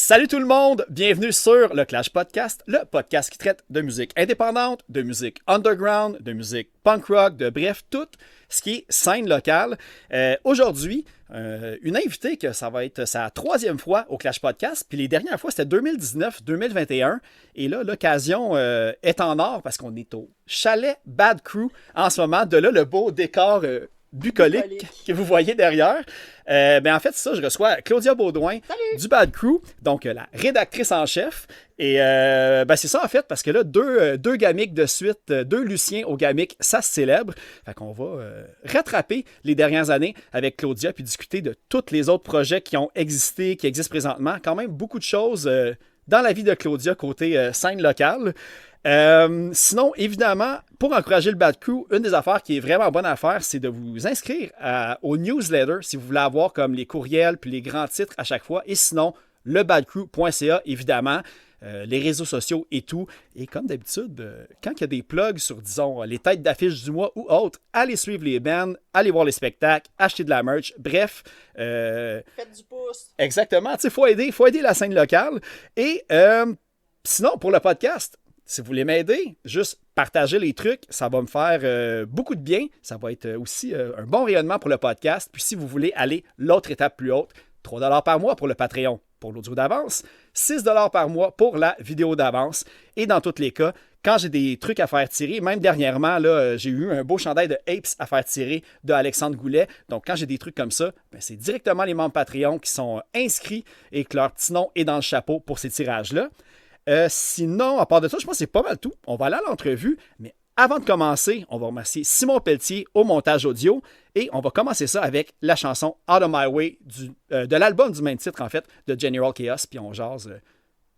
Salut tout le monde, bienvenue sur le Clash Podcast, le podcast qui traite de musique indépendante, de musique underground, de musique punk rock, de bref, tout ce qui est scène locale. Aujourd'hui, une invitée que ça va être sa troisième fois au Clash Podcast, puis les dernières fois c'était 2019-2021, et là l'occasion est en or parce qu'on est au chalet Bad Crew en ce moment, de là le beau décor bucolique que vous voyez derrière. En fait, ça, je reçois Claudia Baudouin du Bad Crew, donc la rédactrice en chef. Et c'est ça, en fait, parce que là, deux gamiques de suite, deux Luciens au gamique, ça se célèbre. Fait qu'on va rattraper les dernières années avec Claudia, puis discuter de tous les autres projets qui ont existé, qui existent présentement. Quand même, beaucoup de choses dans la vie de Claudia côté scène locale. Sinon, évidemment, pour encourager le Bad Crew, une des affaires qui est vraiment bonne à faire, c'est de vous inscrire au newsletter si vous voulez avoir comme les courriels puis les grands titres à chaque fois. Et sinon, lebadcrew.ca, évidemment, les réseaux sociaux et tout. Et comme d'habitude, quand il y a des plugs sur, disons, les têtes d'affiche du mois ou autres, allez suivre les bands, allez voir les spectacles, acheter de la merch, bref. Faites du pouce. Exactement, tu sais, faut aider la scène locale. Et sinon, pour le podcast, si vous voulez m'aider, juste partager les trucs, ça va me faire beaucoup de bien. Ça va être aussi un bon rayonnement pour le podcast. Puis si vous voulez aller l'autre étape plus haute, 3$ par mois pour le Patreon, pour l'audio d'avance, 6$ par mois pour la vidéo d'avance. Et dans tous les cas, quand j'ai des trucs à faire tirer, même dernièrement, là, j'ai eu un beau chandail de Apes à faire tirer de Alexandre Goulet. Donc quand j'ai des trucs comme ça, c'est directement les membres Patreon qui sont inscrits et que leur petit nom est dans le chapeau pour ces tirages-là. Sinon, à part de ça, je pense que c'est pas mal tout. On va aller à l'entrevue, mais avant de commencer, on va remercier Simon Pelletier au montage audio et on va commencer ça avec la chanson Out of My Way de l'album du même titre, en fait, de General Chaos, puis on jase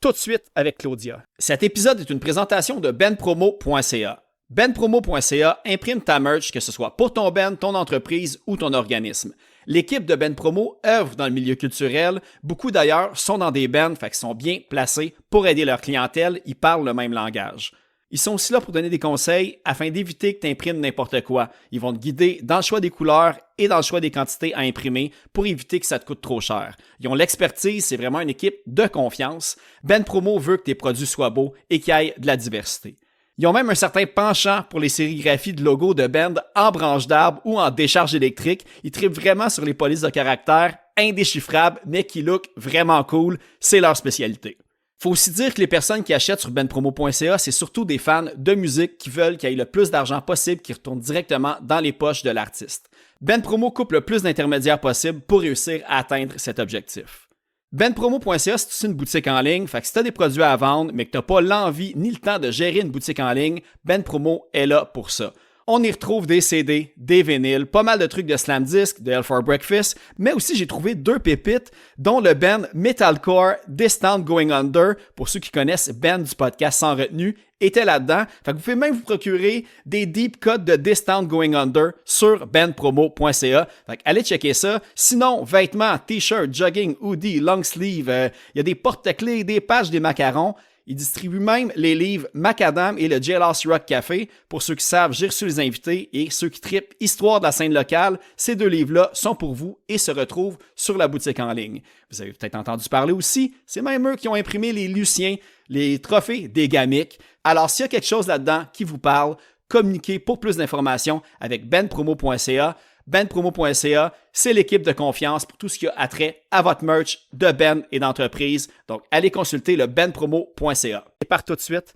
tout de suite avec Claudia. Cet épisode est une présentation de benpromo.ca. benpromo.ca imprime ta merch, que ce soit pour ton band, ton entreprise ou ton organisme. L'équipe de Ben Promo œuvre dans le milieu culturel. Beaucoup d'ailleurs sont dans des bands, fait qu'ils sont bien placés pour aider leur clientèle. Ils parlent le même langage. Ils sont aussi là pour donner des conseils afin d'éviter que tu imprimes n'importe quoi. Ils vont te guider dans le choix des couleurs et dans le choix des quantités à imprimer pour éviter que ça te coûte trop cher. Ils ont l'expertise, c'est vraiment une équipe de confiance. Ben Promo veut que tes produits soient beaux et qu'il y ait de la diversité. Ils ont même un certain penchant pour les sérigraphies de logos de band en branche d'arbre ou en décharge électrique. Ils trippent vraiment sur les polices de caractère indéchiffrables, mais qui look vraiment cool. C'est leur spécialité. Faut aussi dire que les personnes qui achètent sur benpromo.ca, c'est surtout des fans de musique qui veulent qu'il y ait le plus d'argent possible qui retourne directement dans les poches de l'artiste. Ben Promo coupe le plus d'intermédiaires possible pour réussir à atteindre cet objectif. benpromo.ca, c'est aussi une boutique en ligne, fait que si tu as des produits à vendre, mais que tu n'as pas l'envie ni le temps de gérer une boutique en ligne, Ben Promo est là pour ça. On y retrouve des CD, des vinyles, pas mal de trucs de Slam Disc, de Hell for Breakfast, mais aussi j'ai trouvé deux pépites, dont le band Metalcore Distant Going Under, pour ceux qui connaissent band du podcast Sans Retenue, était là-dedans. Fait que vous pouvez même vous procurer des deep cuts de Distant Going Under sur benpromo.ca. Fait que allez checker ça. Sinon, vêtements, t-shirts, jogging, hoodie, long sleeve, il y a des porte-clés, des pages, des macarons. Ils distribuent même les livres Macadam et le Jailhouse Rock Café. Pour ceux qui savent, j'ai reçu les invités et ceux qui trippent Histoire de la scène locale. Ces deux livres-là sont pour vous et se retrouvent sur la boutique en ligne. Vous avez peut-être entendu parler aussi, c'est même eux qui ont imprimé les Luciens, les trophées des gamiques. Alors s'il y a quelque chose là-dedans qui vous parle, communiquez pour plus d'informations avec benpromo.ca. benpromo.ca, c'est l'équipe de confiance pour tout ce qui a attrait à votre merch de Ben et d'entreprise. Donc, allez consulter le benpromo.ca. Et part tout de suite.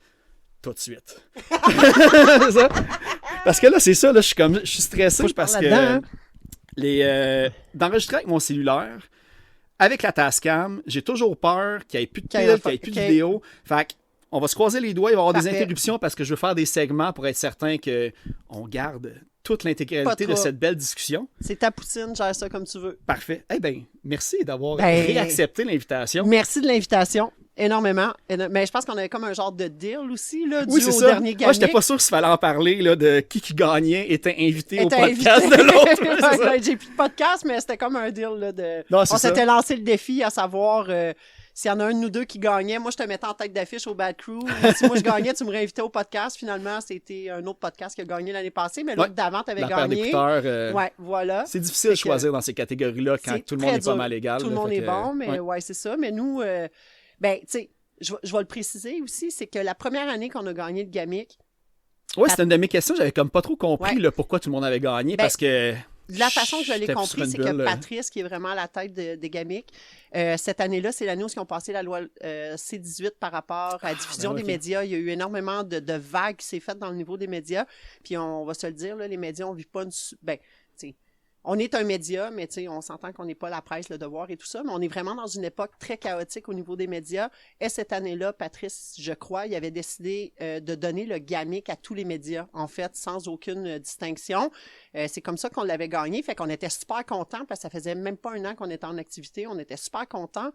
Ça. Parce que là, c'est ça, là, je suis stressé parce que d'enregistrer avec mon cellulaire, avec la Tascam, j'ai toujours peur qu'il n'y ait plus de pile, qu'il n'y ait plus de vidéo. Fait que on va se croiser les doigts, il va y avoir des interruptions parce que je veux faire des segments pour être certain qu'on garde toute l'intégralité de cette belle discussion. C'est ta poutine, gère ça comme tu veux. Parfait. Eh bien, merci d'avoir réaccepté l'invitation. Merci de l'invitation. Énormément. Mais je pense qu'on avait comme un genre de deal aussi, là, oui, dû au ça. Dernier gamique. Moi, j'étais pas sûr s'il fallait en parler, là, de qui gagnait était invité au podcast de l'autre. Ouais, j'ai plus de podcast, mais c'était comme un deal, là, de... Non, on s'était lancé le défi à savoir... s'il y en a un de nous deux qui gagnait, moi, je te mettais en tête d'affiche au Bad Crew. Si moi, je gagnais, tu me réinvitais au podcast. Finalement, c'était un autre podcast qui a gagné l'année passée, mais l'autre d'avant, tu avais gagné. Ouais, voilà. C'est difficile de choisir dans ces catégories-là quand tout le monde est pas mal égal. Tout le monde est bon, mais ouais, c'est ça. Mais nous, Ben, tu sais, je vais le préciser aussi, c'est que la première année qu'on a gagné le Gamic... Oui, c'était une de mes questions. J'avais comme pas trop compris pourquoi tout le monde avait gagné, parce que... De la façon que je l'ai compris, c'est que Patrice, qui est vraiment à la tête des Gamic, cette année-là, c'est l'année où ils ont passé la loi C-18 par rapport à la diffusion des médias. Il y a eu énormément de vagues qui s'est faites dans le niveau des médias. Puis on va se le dire, là, les médias, on vit pas une... Ben, tu sais, on est un média, mais on s'entend qu'on n'est pas la presse, le devoir et tout ça, mais on est vraiment dans une époque très chaotique au niveau des médias. Et cette année-là, Patrice, je crois, il avait décidé de donner le Gamic à tous les médias, en fait, sans aucune distinction. C'est comme ça qu'on l'avait gagné, fait qu'on était super contents, parce que ça faisait même pas un an qu'on était en activité, on était super contents.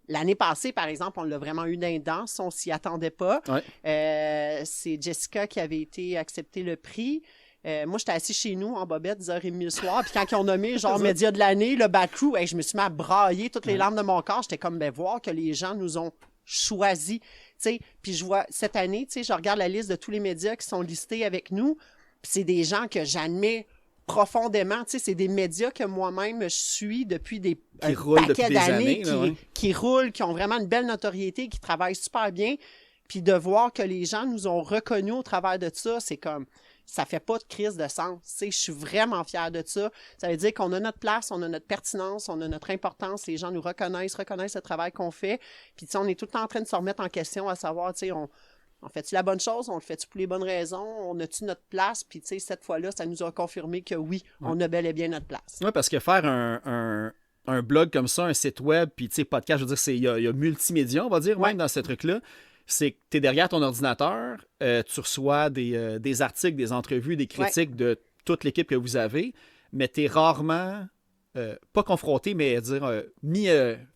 L'année passée, par exemple, on l'a vraiment eu d'un danse, on s'y attendait pas. Ouais. C'est Jessica qui avait été accepter le prix. Moi, j'étais assis chez nous en bobette, 10h30 le soir. Puis quand ils ont nommé, genre, média de l'année, le Bad Crew, je me suis mis à brailler toutes les larmes de mon corps. J'étais comme, voir que les gens nous ont choisis. Puis je vois, cette année, je regarde la liste de tous les médias qui sont listés avec nous. Puis c'est des gens que j'admets profondément. C'est des médias que moi-même je suis depuis des paquets d'années, qui roulent, qui ont vraiment une belle notoriété, qui travaillent super bien. Puis de voir que les gens nous ont reconnus au travers de ça, c'est comme... Ça fait pas de crise de sens. Je suis vraiment fière de ça. Ça veut dire qu'on a notre place, on a notre pertinence, on a notre importance. Les gens nous reconnaissent le travail qu'on fait. Puis on est tout le temps en train de se remettre en question à savoir, on fait-tu la bonne chose? On le fait-tu pour les bonnes raisons? On a-tu notre place? Puis cette fois-là, ça nous a confirmé que oui, on a bel et bien notre place. Oui, parce que faire un blog comme ça, un site web, puis podcast, je veux dire, il y a multimédia, on va dire, même dans ce truc-là. C'est que tu es derrière ton ordinateur, tu reçois des articles, des entrevues, des critiques de toute l'équipe que vous avez, mais tu es rarement, pas confronté, mais mis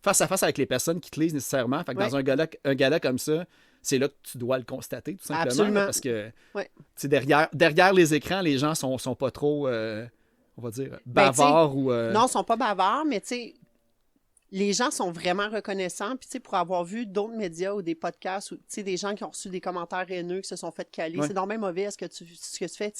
face à face avec les personnes qui te lisent nécessairement. Fait que dans un gala comme ça, c'est là que tu dois le constater, tout simplement. Absolument. Là, parce que derrière les écrans, les gens sont pas trop, on va dire, bavards ou... Non, ils sont pas bavards, mais tu sais... Les gens sont vraiment reconnaissants. Puis, pour avoir vu d'autres médias ou des podcasts ou, des gens qui ont reçu des commentaires haineux, qui se sont fait caler, c'est normal mauvais ce que tu fais,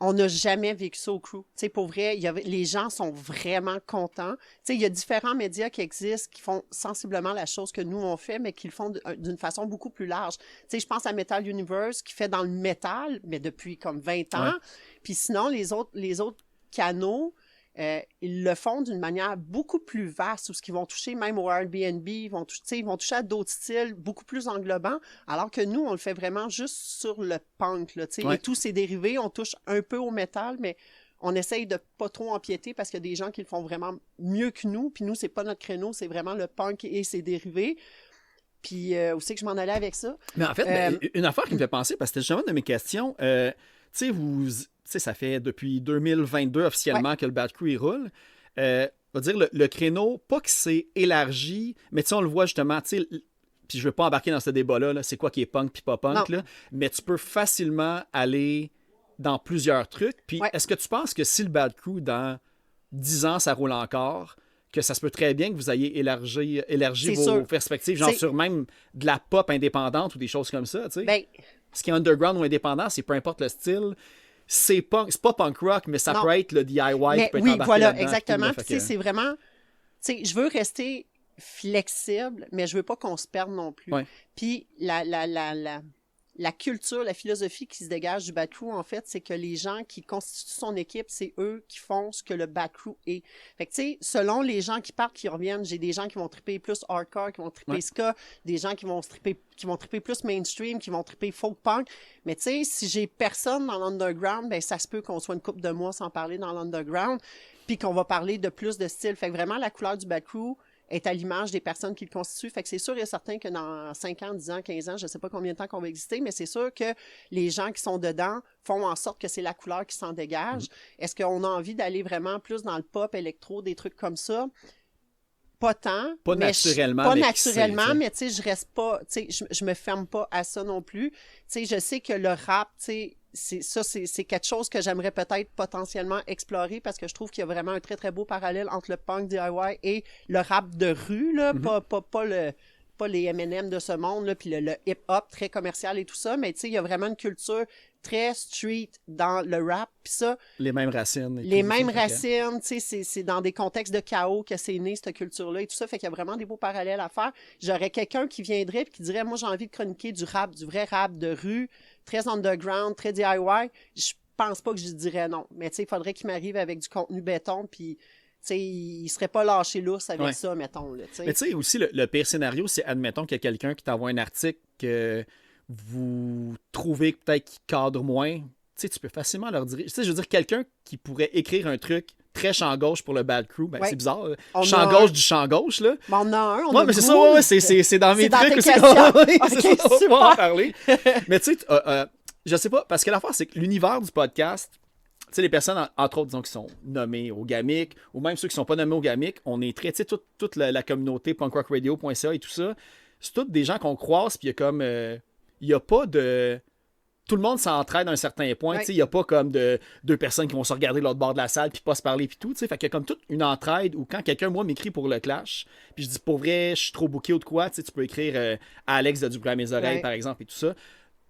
On n'a jamais vécu ça au crew. Pour vrai, les gens sont vraiment contents. Il y a différents médias qui existent, qui font sensiblement la chose que nous, on fait, mais qui le font d'une façon beaucoup plus large. Je pense à Metal Universe, qui fait dans le métal, mais depuis comme 20 ans. Puis sinon, les autres canaux... ils le font d'une manière beaucoup plus vaste, où ce qu'ils vont toucher même au Airbnb, ils vont toucher à d'autres styles beaucoup plus englobants, alors que nous, on le fait vraiment juste sur le punk, là, et tous ses dérivés, on touche un peu au métal, mais on essaye de pas trop empiéter parce qu'il y a des gens qui le font vraiment mieux que nous, puis nous, c'est pas notre créneau, c'est vraiment le punk et ses dérivés. Puis, où c'est que je m'en allais avec ça? Mais en fait, une affaire qui me fait penser, parce que c'était justement une de mes questions, ça fait depuis 2022 officiellement que le Bad Crew il roule. On va dire le créneau, pas que c'est élargi, mais on le voit justement, puis je ne veux pas embarquer dans ce débat-là, là, c'est quoi qui est punk puis pas punk, là, mais tu peux facilement aller dans plusieurs trucs. Puis est-ce que tu penses que si le Bad Crew, dans 10 ans, ça roule encore, que ça se peut très bien que vous ayez élargi vos perspectives, genre sur même de la pop indépendante ou des choses comme ça, tu sais? Ben... Ce qui est underground ou indépendant, c'est peu importe le style. C'est pas punk rock, mais ça peut être le DIY. Mais oui, voilà, exactement. Puis c'est vraiment... Je veux rester flexible, mais je veux pas qu'on se perde non plus. Puis la culture, la philosophie qui se dégage du Bad Crew, en fait, c'est que les gens qui constituent son équipe, c'est eux qui font ce que le Bad Crew est. Fait que, tu sais, selon les gens qui partent, qui reviennent, j'ai des gens qui vont triper plus hardcore, qui vont triper ska, des gens qui vont triper plus mainstream, qui vont triper folk punk. Mais tu sais, si j'ai personne dans l'underground, ben ça se peut qu'on soit une couple de mois sans parler dans l'underground, puis qu'on va parler de plus de style. Fait que vraiment, la couleur du Bad Crew est à l'image des personnes qui le constituent. Fait que c'est sûr et certain que dans 5 ans, 10 ans, 15 ans, je ne sais pas combien de temps qu'on va exister, mais c'est sûr que les gens qui sont dedans font en sorte que c'est la couleur qui s'en dégage. Est-ce qu'on a envie d'aller vraiment plus dans le pop, électro, des trucs comme ça? Pas tant. Pas naturellement. Pas naturellement, mais tu sais, je reste pas, tu sais, je me ferme pas à ça non plus. Tu sais, je sais que le rap, tu sais, c'est quelque chose que j'aimerais peut-être potentiellement explorer parce que je trouve qu'il y a vraiment un très, très beau parallèle entre le punk DIY et le rap de rue, là, pas les M&M de ce monde, là, puis le hip-hop très commercial et tout ça, mais tu sais, il y a vraiment une culture très street dans le rap. Puis ça, les mêmes racines. Les mêmes racines, tu sais, c'est dans des contextes de chaos que c'est né, cette culture-là et tout ça. Fait qu'il y a vraiment des beaux parallèles à faire. J'aurais quelqu'un qui viendrait et qui dirait, moi, j'ai envie de chroniquer du rap, du vrai rap de rue, très underground, très DIY. Je pense pas que je dirais non. Mais tu sais, il faudrait qu'il m'arrive avec du contenu béton, puis... T'sais, il serait pas lâché lousse avec ça, mettons. Là, mais tu sais, aussi, le pire scénario, c'est, admettons qu'il y a quelqu'un qui t'envoie un article que vous trouvez peut-être qu'il cadre moins. Tu sais, tu peux facilement leur dire... Tu sais, je veux dire, quelqu'un qui pourrait écrire un truc très champ gauche pour le Bad Crew, ben c'est bizarre. Champ gauche du champ gauche, là. Mais on a un, mais c'est ça, c'est dans mes trucs aussi. Okay, on va en parler. Mais tu sais, je sais pas, parce que l'affaire, c'est que l'univers du podcast... Tu sais, les personnes, entre autres, disons, qui sont nommées au Gamic, ou même ceux qui ne sont pas nommés au Gamic, on est très, tu sais, toute la communauté punkrockradio.ca et tout ça, c'est tous des gens qu'on croise, puis il y a comme, il n'y a pas de... Tout le monde s'entraide à un certain point, tu sais, il n'y a pas comme deux personnes qui vont se regarder de l'autre bord de la salle, puis pas se parler, puis tout, tu sais, fait qu'il y a comme toute une entraide, où quand quelqu'un, moi, m'écrit pour le Clash, puis je dis, pour vrai, je suis trop booké ou de quoi, tu sais, tu peux écrire à Alex de Du bruit à mes oreilles, par exemple, et tout ça.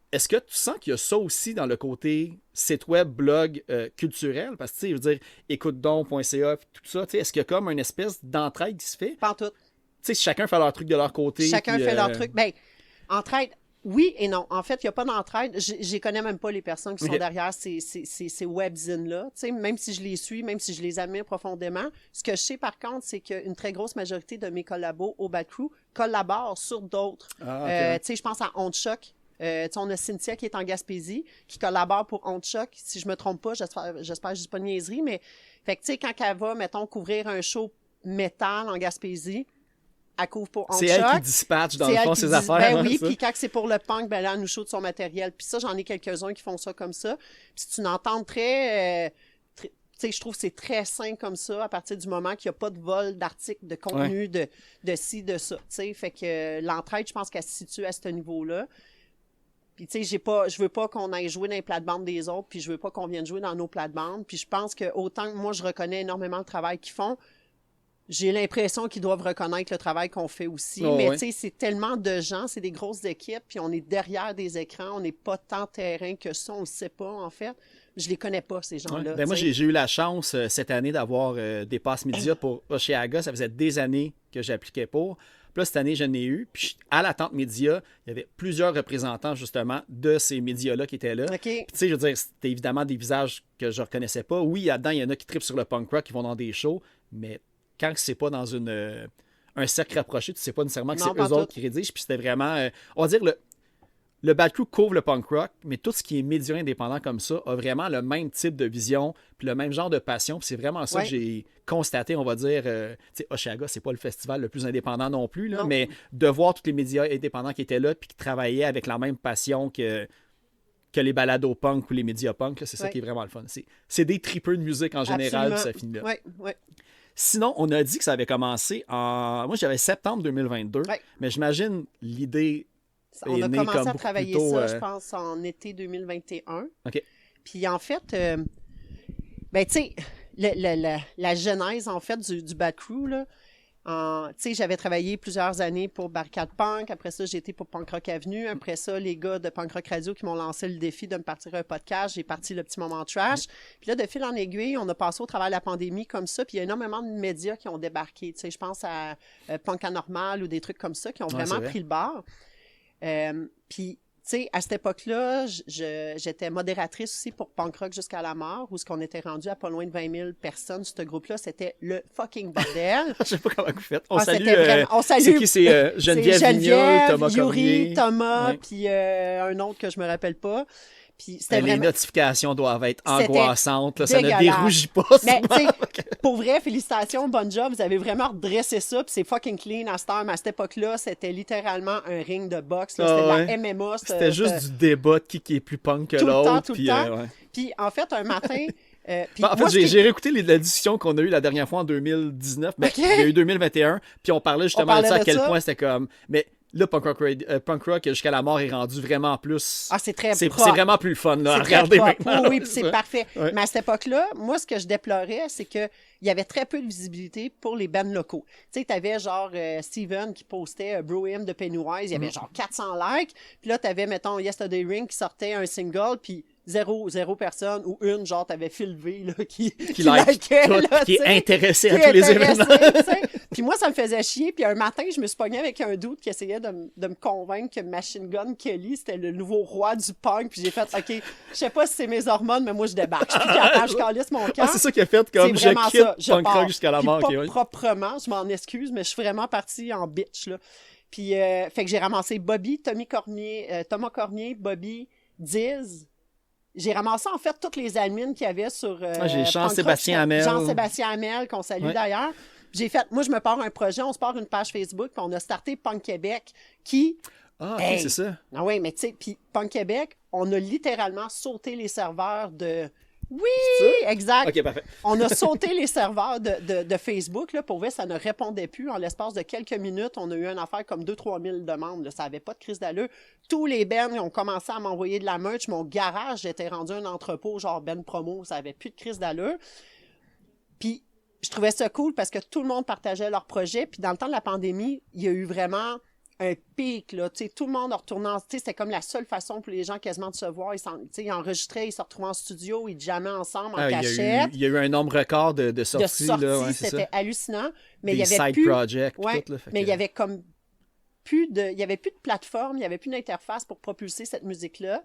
Est-ce que tu sens qu'il y a ça aussi dans le côté site web, blog culturel? Parce que, tu sais, je veux dire, écoutedon.ca, tout ça, tu sais, est-ce qu'il y a comme une espèce d'entraide qui se fait? Pas en tout. Tu sais, chacun fait leur truc de leur côté. Chacun fait leur truc. Ben, entraide, oui et non. En fait, il n'y a pas d'entraide. Je connais même pas les personnes qui sont derrière ces webzines-là. Tu sais, même si je les suis, même si je les admire profondément. Ce que je sais, par contre, c'est qu'une très grosse majorité de mes collabos au Bad Crew collaborent sur d'autres. Tu sais, je pense à On Choc. On a Cynthia qui est en Gaspésie, qui collabore pour On Choc. Si je me trompe pas, j'espère que je dis pas de niaiserie, mais fait que tu sais, quand elle va, mettons, couvrir un show métal en Gaspésie, elle couvre pour On Choc. C'est elle qui dispatche, dans le fond, ses affaires. Ben oui, puis quand c'est pour le punk, ben là, elle nous shoot son matériel. Puis ça, j'en ai quelques-uns qui font ça comme ça. Puis c'est une entente très... tu sais, je trouve que c'est très sain comme ça, à partir du moment qu'il n'y a pas de vol d'articles, de contenu, de ci, de ça. Tu sais, fait que l'entraide, je pense qu'elle se situe à ce niveau-là. Puis, tu sais, je veux pas qu'on aille jouer dans les plates-bandes des autres, puis je veux pas qu'on vienne jouer dans nos plates-bandes. Puis je pense que autant que moi, je reconnais énormément le travail qu'ils font, j'ai l'impression qu'ils doivent reconnaître le travail qu'on fait aussi. Mais tu sais, c'est tellement de gens, c'est des grosses équipes, puis on est derrière des écrans, on n'est pas tant terrain que ça, on le sait pas, en fait. Je les connais pas, ces gens-là. Ben moi, j'ai eu la chance cette année d'avoir des passes médias pour Oshéaga. Ça faisait des années que j'appliquais pour. Puis là, cette année, je n'ai eu. Puis à l'attente média, il y avait plusieurs représentants, justement, de ces médias-là qui étaient là. Puis tu sais, je veux dire, c'était évidemment des visages que je reconnaissais pas. Oui, là-dedans, il y en a qui trippent sur le punk rock, qui vont dans des shows, mais quand c'est pas dans un cercle rapproché, tu sais pas nécessairement que c'est eux autres qui rédigent. Puis c'était vraiment, on va dire, le Bad Crew couvre le punk rock, mais tout ce qui est média indépendant comme ça a vraiment le même type de vision, puis le même genre de passion. Puis c'est vraiment ça que j'ai constaté, on va dire. Tu sais, Oshéaga, c'est pas le festival le plus indépendant non plus, là, mais de voir tous les médias indépendants qui étaient là, puis qui travaillaient avec la même passion que les balados punk ou les médias punk, c'est ça qui est vraiment le fun. C'est des tripeux de musique en général, puis ça finit là. Sinon, on a dit que ça avait commencé moi, j'avais septembre 2022, mais j'imagine l'idée... On a commencé à travailler ça, je pense, en été 2021. Puis en fait, ben tu sais, la genèse, en fait, du Bad Crew, là, tu sais, j'avais travaillé plusieurs années pour Barricade Punk. Après ça, j'ai été pour Punk Rock Avenue. Après ça, les gars de Punk Rock Radio qui m'ont lancé le défi de me partir un podcast. J'ai parti Le Petit Moment Trash. Puis là, de fil en aiguille, on a passé au travers de la pandémie comme ça. Puis il y a énormément de médias qui ont débarqué. Tu sais, je pense à Punk Anormal ou des trucs comme ça qui ont vraiment pris le bord. Puis, tu sais, à cette époque-là, j'étais modératrice aussi pour Punk Rock jusqu'à la mort, où ce qu'on était rendu à pas loin de 20 000 personnes. Ce groupe-là, c'était le fucking bordel. Je sais pas comment vous faites. On salue. C'est qui? C'est Geneviève Vigneault, Thomas Yuri, Thomas, puis un autre que je me rappelle pas. Puis c'était les notifications doivent être angoissantes. Là, ça ne dérougit pas. Mais pour vrai, félicitations, bon job. Vous avez vraiment redressé ça. Puis c'est fucking clean à cette heure. Mais à cette époque-là, c'était littéralement un ring de boxe. C'était de la MMA. C'était juste du débat de qui est plus punk que l'autre. Tout le temps. Puis en fait, un matin... en fait, j'ai réécouté la discussion qu'on a eue la dernière fois en 2019. Ben, il y a eu 2021. Puis on parlait justement de ça, à quel point c'était comme... Mais là, punk rock jusqu'à la mort est rendu vraiment plus... Ah, c'est très c'est vraiment plus le fun, là, à regarder maintenant. Oui, puis c'est parfait. Mais à cette époque-là, moi, ce que je déplorais, c'est qu'il y avait très peu de visibilité pour les bands locaux. Tu sais, t'avais genre Steven qui postait Bro Hymn de Pennywise, il y avait genre 400 likes. Puis là, t'avais, mettons, Yesterday Ring qui sortait un single, puis zéro personne, ou une, genre, t'avais Phil V, là, qui likait, là, qui est intéressé à tous les événements. Puis moi, ça me faisait chier. Puis un matin, je me suis pogné avec un dude qui essayait de me convaincre que Machine Gun Kelly, c'était le nouveau roi du punk. Puis j'ai fait, OK, je sais pas si c'est mes hormones, mais moi, je débarque. Je suis plus capable, je calisse mon camp. C'est ça qui a fait comme je quitte punk rock jusqu'à la mort. Pas proprement, je m'en excuse, mais je suis vraiment partie en bitch, là. Puis, fait que j'ai ramassé Bobby, Thomas Cormier, Bobby, Diz. J'ai ramassé, en fait, toutes les admins qu'il y avait sur... j'ai Jean-Sébastien Hamel. Jean-Sébastien Hamel, qu'on salue d'ailleurs. J'ai fait... Moi, je me pars un projet, on se part une page Facebook, puis on a starté Punk Québec, qui... Ah, OK, c'est ça. Ah oui, mais tu sais, puis Punk Québec, on a littéralement sauté les serveurs de... Oui, exact. OK, parfait. On a sauté les serveurs de Facebook. Là, pour vrai, ça ne répondait plus. En l'espace de quelques minutes, on a eu une affaire comme 2-3 000 demandes. Là. Ça n'avait pas de crise d'allure. Tous les bands ont commencé à m'envoyer de la merch. Mon garage était rendu un entrepôt, genre Ben Promo. Ça n'avait plus de crise d'allure. Puis, je trouvais ça cool parce que tout le monde partageait leur projet. Puis, dans le temps de la pandémie, il y a eu vraiment un pic, là, tu sais, tout le monde en retournant, tu sais, c'était comme la seule façon pour les gens quasiment de se voir, ils enregistraient, ils se retrouvaient en studio, ils jammaient ensemble en cachette. Il y a eu un nombre record de sorties. Là, ouais, c'était hallucinant, mais il y avait side plus... projects, ouais, tout, là, mais il y avait comme il y avait plus de plateforme, il y avait plus d'interface pour propulser cette musique-là.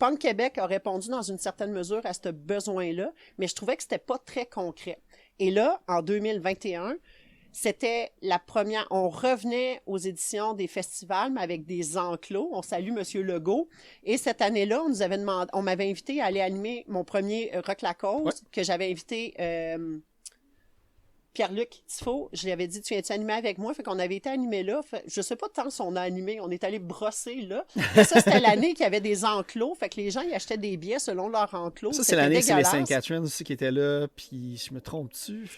Punk Québec a répondu dans une certaine mesure à ce besoin-là, mais je trouvais que c'était pas très concret. Et là, en 2021, c'était la première... On revenait aux éditions des festivals, mais avec des enclos. On salue M. Legault. Et cette année-là, on m'avait invité à aller animer mon premier Rock la Cause, que j'avais invité Pierre-Luc Tifo. Je lui avais dit, tu viens-tu animer avec moi? Fait qu'on avait été animé là. Je sais pas tant si on a animé. On est allé brosser là. Et ça, c'était l'année qu'il y avait des enclos. Fait que les gens, ils achetaient des billets selon leur enclos. Ça, c'est l'année que c'est les Saint-Catherine aussi qui étaient là. Puis, je me trompe-tu?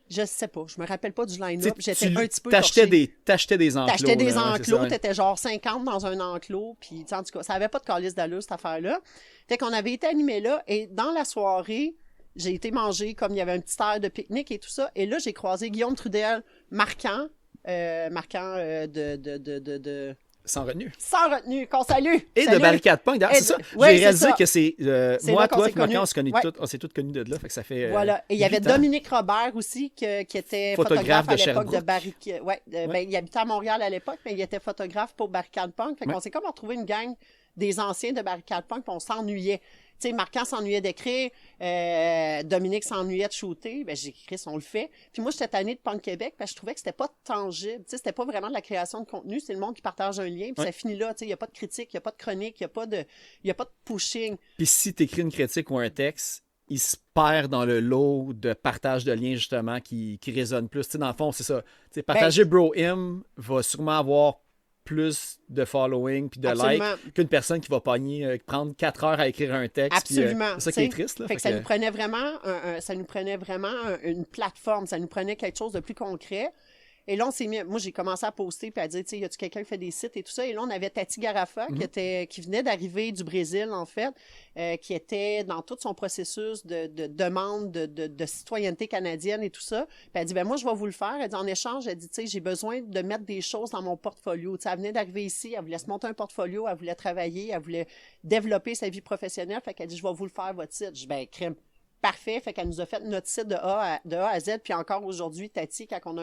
Je sais pas, je me rappelle pas du line-up. J'étais un petit peu t'achetais des enclos. T'achetais des enclos, t'étais genre 50 dans un enclos, puis en tout cas, ça avait pas de calice d'allure, cette affaire-là. Fait qu'on avait été animés là, et dans la soirée, j'ai été manger, comme il y avait un petit air de pique-nique et tout ça, et là, j'ai croisé Guillaume Trudel, marquant de... Sans retenue. Sans retenue, qu'on salue. Et salut. De Barricade Punk. D'ailleurs, c'est ça. Oui, j'ai réalisé que c'est... moi, toi, on s'est tous connus de là, fait que ça fait voilà. Et il y avait Dominique Robert aussi, qui était photographe à l'époque de Barricade. Ben, il habitait à Montréal à l'époque, mais il était photographe pour Barricade Punk. Fait qu'on s'est comme retrouvé une gang des anciens de Barricade Punk, puis on s'ennuyait. Tu sais, Marquand s'ennuyait d'écrire, Dominique s'ennuyait de shooter, ben j'ai écrit, on le fait. Puis moi, j'étais tannée de Punk Québec, parce que je trouvais que c'était pas tangible, tu sais, c'était pas vraiment de la création de contenu, c'est le monde qui partage un lien, puis ça finit là, tu sais, il y a pas de critique, il y a pas de chronique, il y a pas de pushing. Puis si t'écris une critique ou un texte, il se perd dans le lot de partage de liens, justement, qui résonne plus. Tu sais, dans le fond, c'est ça. Tu sais, partager Bro Him va sûrement avoir plus de following puis de likes qu'une personne qui va prendre 4 heures à écrire un texte. Absolument. C'est ça qui est triste. Là, fait que ça nous prenait vraiment une plateforme, ça nous prenait quelque chose de plus concret. Et là, on s'est mis... Moi, j'ai commencé à poster puis à dire, tu sais, y a-tu quelqu'un qui fait des sites et tout ça? Et là, on avait Tati Garafa, qui venait d'arriver du Brésil, en fait, qui était dans tout son processus de demande de citoyenneté canadienne et tout ça. Puis elle dit, ben moi, je vais vous le faire. Elle dit, en échange, elle dit, tu sais, j'ai besoin de mettre des choses dans mon portfolio. Tu sais, elle venait d'arriver ici, elle voulait se monter un portfolio, elle voulait travailler, elle voulait développer sa vie professionnelle. Fait qu'elle dit, je vais vous le faire, votre site. Je dis, ben, crème. Parfait, fait qu'elle nous a fait notre site de A à Z, puis encore aujourd'hui, Tati, quand on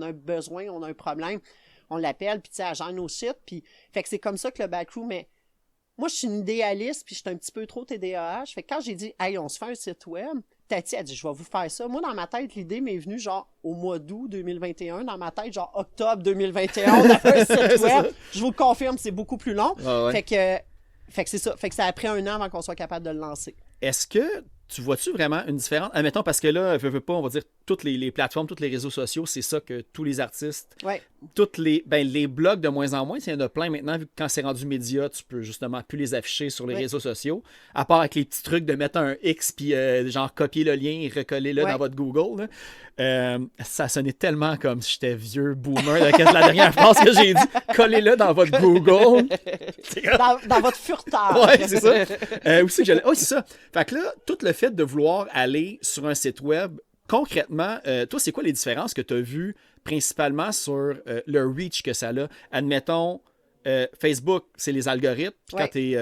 a un besoin, on a un problème, on l'appelle, puis tu sais, elle gère nos sites, puis fait que c'est comme ça que le Backroom, mais moi, je suis une idéaliste, puis je suis un petit peu trop TDAH, fait que quand j'ai dit, hey, on se fait un site web, Tati a dit, je vais vous faire ça. Moi, dans ma tête, l'idée m'est venue genre au mois d'août 2021, dans ma tête, genre octobre 2021, on a fait un site web, je vous le confirme, c'est beaucoup plus long, fait que c'est ça, fait que ça a pris 1 an avant qu'on soit capable de le lancer. Est-ce que tu vois-tu vraiment une différence? Admettons, parce que là, veux pas, on va dire, toutes les plateformes, tous les réseaux sociaux, c'est ça que tous les artistes, toutes les blogs de moins en moins, il y en a plein maintenant, vu que quand c'est rendu média, tu peux justement plus les afficher sur les réseaux sociaux, à part avec les petits trucs de mettre un X, puis genre copier le lien et recoller là dans votre Google. Ça sonnait tellement comme si j'étais vieux boomer, la dernière phrase que j'ai dit, collez-le dans votre Google. dans votre furteur. Oui, c'est ça. Aussi, c'est ça. Fait que là, tout le fait de vouloir aller sur un site web, concrètement, toi, c'est quoi les différences que tu as vues principalement sur le reach que ça a? Admettons, Facebook, c'est les algorithmes. Puis Ouais. quand tu es